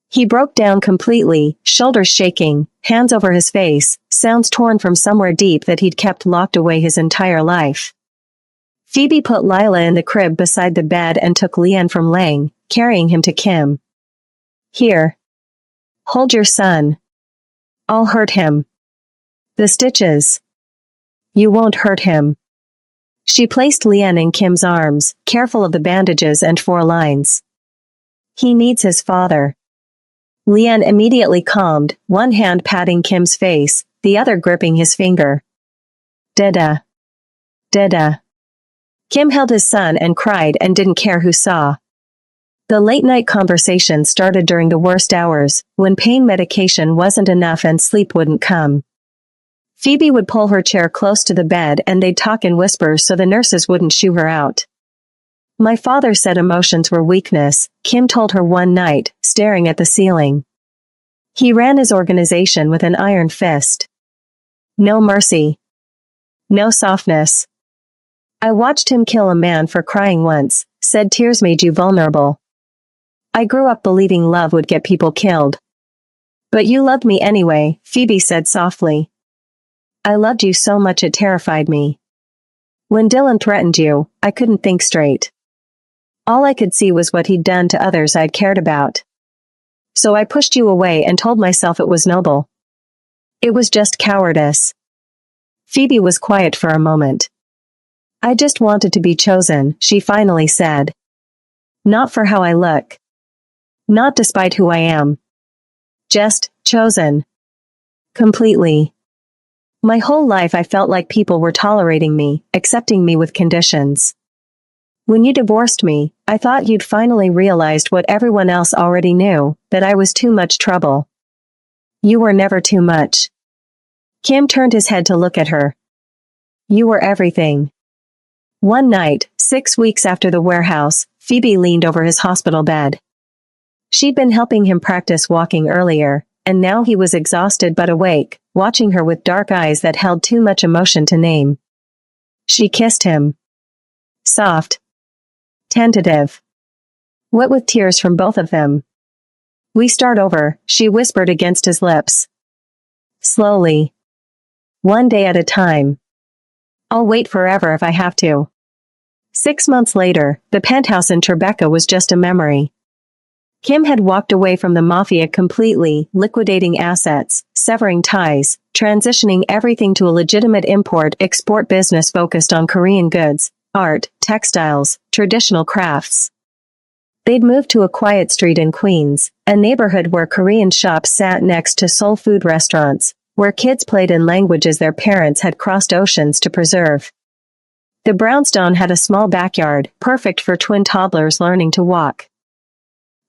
He broke down completely, shoulders shaking, hands over his face, sounds torn from somewhere deep that he'd kept locked away his entire life. Phoebe put Lila in the crib beside the bed and took Lien from Lang, carrying him to Kim. "Here. Hold your son. I'll hurt him. The stitches. You won't hurt him." She placed Lien in Kim's arms, careful of the bandages and 4 lines. "He needs his father." Lien immediately calmed, one hand patting Kim's face, the other gripping his finger. "Dada. Dada." Kim held his son and cried and didn't care who saw. The late-night conversation started during the worst hours, when pain medication wasn't enough and sleep wouldn't come. Phoebe would pull her chair close to the bed and they'd talk in whispers so the nurses wouldn't shoo her out. "My father said emotions were weakness," Kim told her one night, staring at the ceiling. "He ran his organization with an iron fist. No mercy. No softness. I watched him kill a man for crying once, said tears made you vulnerable. I grew up believing love would get people killed." "But you loved me anyway," Phoebe said softly. "I loved you so much it terrified me. When Dylan threatened you, I couldn't think straight. All I could see was what he'd done to others I'd cared about. So I pushed you away and told myself it was noble. It was just cowardice." Phoebe was quiet for a moment. "I just wanted to be chosen," she finally said. "Not for how I look. Not despite who I am. Just chosen. Completely. My whole life I felt like people were tolerating me, accepting me with conditions. When you divorced me, I thought you'd finally realized what everyone else already knew, that I was too much trouble. You were never too much." Kim turned his head to look at her. "You were everything." One night, 6 weeks after the warehouse, Phoebe leaned over his hospital bed. She'd been helping him practice walking earlier, and now he was exhausted but awake, watching her with dark eyes that held too much emotion to name. She kissed him. Soft. Tentative. Wet with tears from both of them. "We start over," she whispered against his lips. "Slowly. One day at a time. I'll wait forever if I have to." 6 months later, the penthouse in Tribeca was just a memory. Kim had walked away from the Mafia completely, liquidating assets, severing ties, transitioning everything to a legitimate import-export business focused on Korean goods, art, textiles, traditional crafts. They'd moved to a quiet street in Queens, a neighborhood where Korean shops sat next to soul food restaurants, where kids played in languages their parents had crossed oceans to preserve. The brownstone had a small backyard, perfect for twin toddlers learning to walk.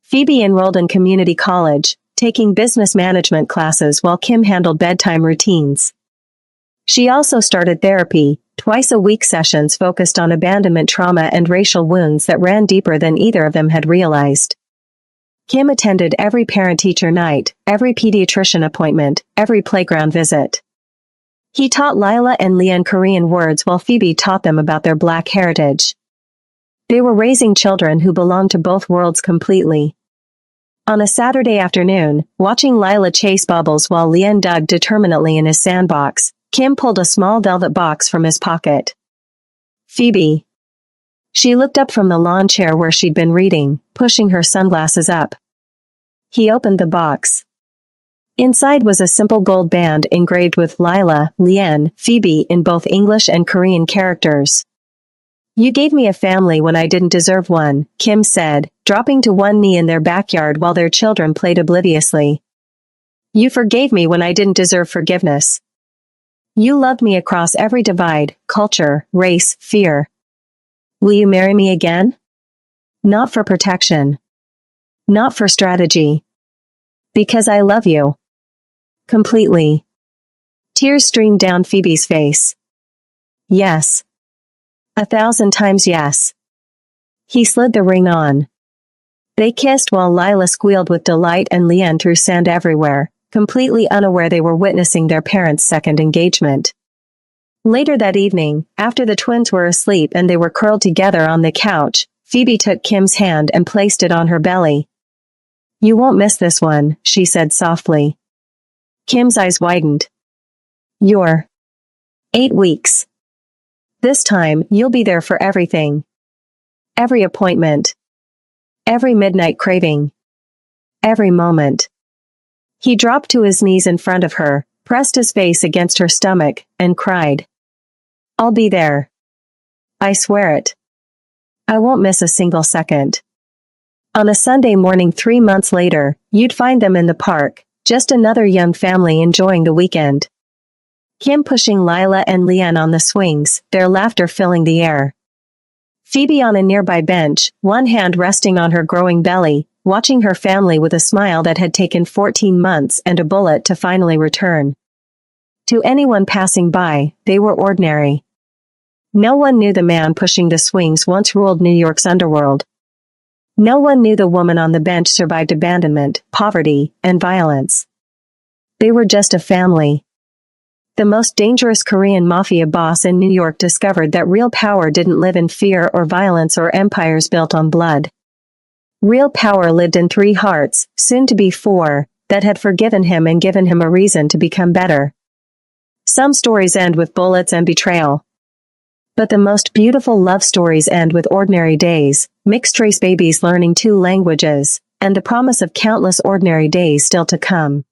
Phoebe enrolled in community college, taking business management classes while Kim handled bedtime routines. She also started therapy, twice-a-week sessions focused on abandonment trauma and racial wounds that ran deeper than either of them had realized. Kim attended every parent-teacher night, every pediatrician appointment, every playground visit. He taught Lila and Leanne Korean words while Phoebe taught them about their Black heritage. They were raising children who belonged to both worlds completely. On a Saturday afternoon, watching Lila chase bubbles while Leanne dug determinedly in his sandbox, Kim pulled a small velvet box from his pocket. "Phoebe." She looked up from the lawn chair where she'd been reading, pushing her sunglasses up. He opened the box. Inside was a simple gold band engraved with Lila, Leanne, Phoebe in both English and Korean characters. "You gave me a family when I didn't deserve one," Kim said, dropping to one knee in their backyard while their children played obliviously. "You forgave me when I didn't deserve forgiveness. You loved me across every divide, culture, race, fear. Will you marry me again? Not for protection. Not for strategy. Because I love you. Completely." Tears streamed down Phoebe's face. "Yes. 1,000 times yes." He slid the ring on. They kissed while Lila squealed with delight and Leanne threw sand everywhere, completely unaware they were witnessing their parents' second engagement. Later that evening, after the twins were asleep and they were curled together on the couch, Phoebe took Kim's hand and placed it on her belly. "You won't miss this one," she said softly. Kim's eyes widened. "You're 8 weeks. This time, you'll be there for everything. Every appointment. Every midnight craving. Every moment." He dropped to his knees in front of her, pressed his face against her stomach, and cried. "I'll be there. I swear it. I won't miss a single second." On a Sunday morning 3 months later, you'd find them in the park, just another young family enjoying the weekend. Kim pushing Lila and Leanne on the swings, their laughter filling the air. Phoebe on a nearby bench, one hand resting on her growing belly, watching her family with a smile that had taken 14 months and a bullet to finally return. To anyone passing by, they were ordinary. No one knew the man pushing the swings once ruled New York's underworld. No one knew the woman on the bench survived abandonment, poverty, and violence. They were just a family. The most dangerous Korean mafia boss in New York discovered that real power didn't live in fear or violence or empires built on blood. Real power lived in 3 hearts, soon to be 4, that had forgiven him and given him a reason to become better. Some stories end with bullets and betrayal. But the most beautiful love stories end with ordinary days, mixed-race babies learning 2 languages, and the promise of countless ordinary days still to come.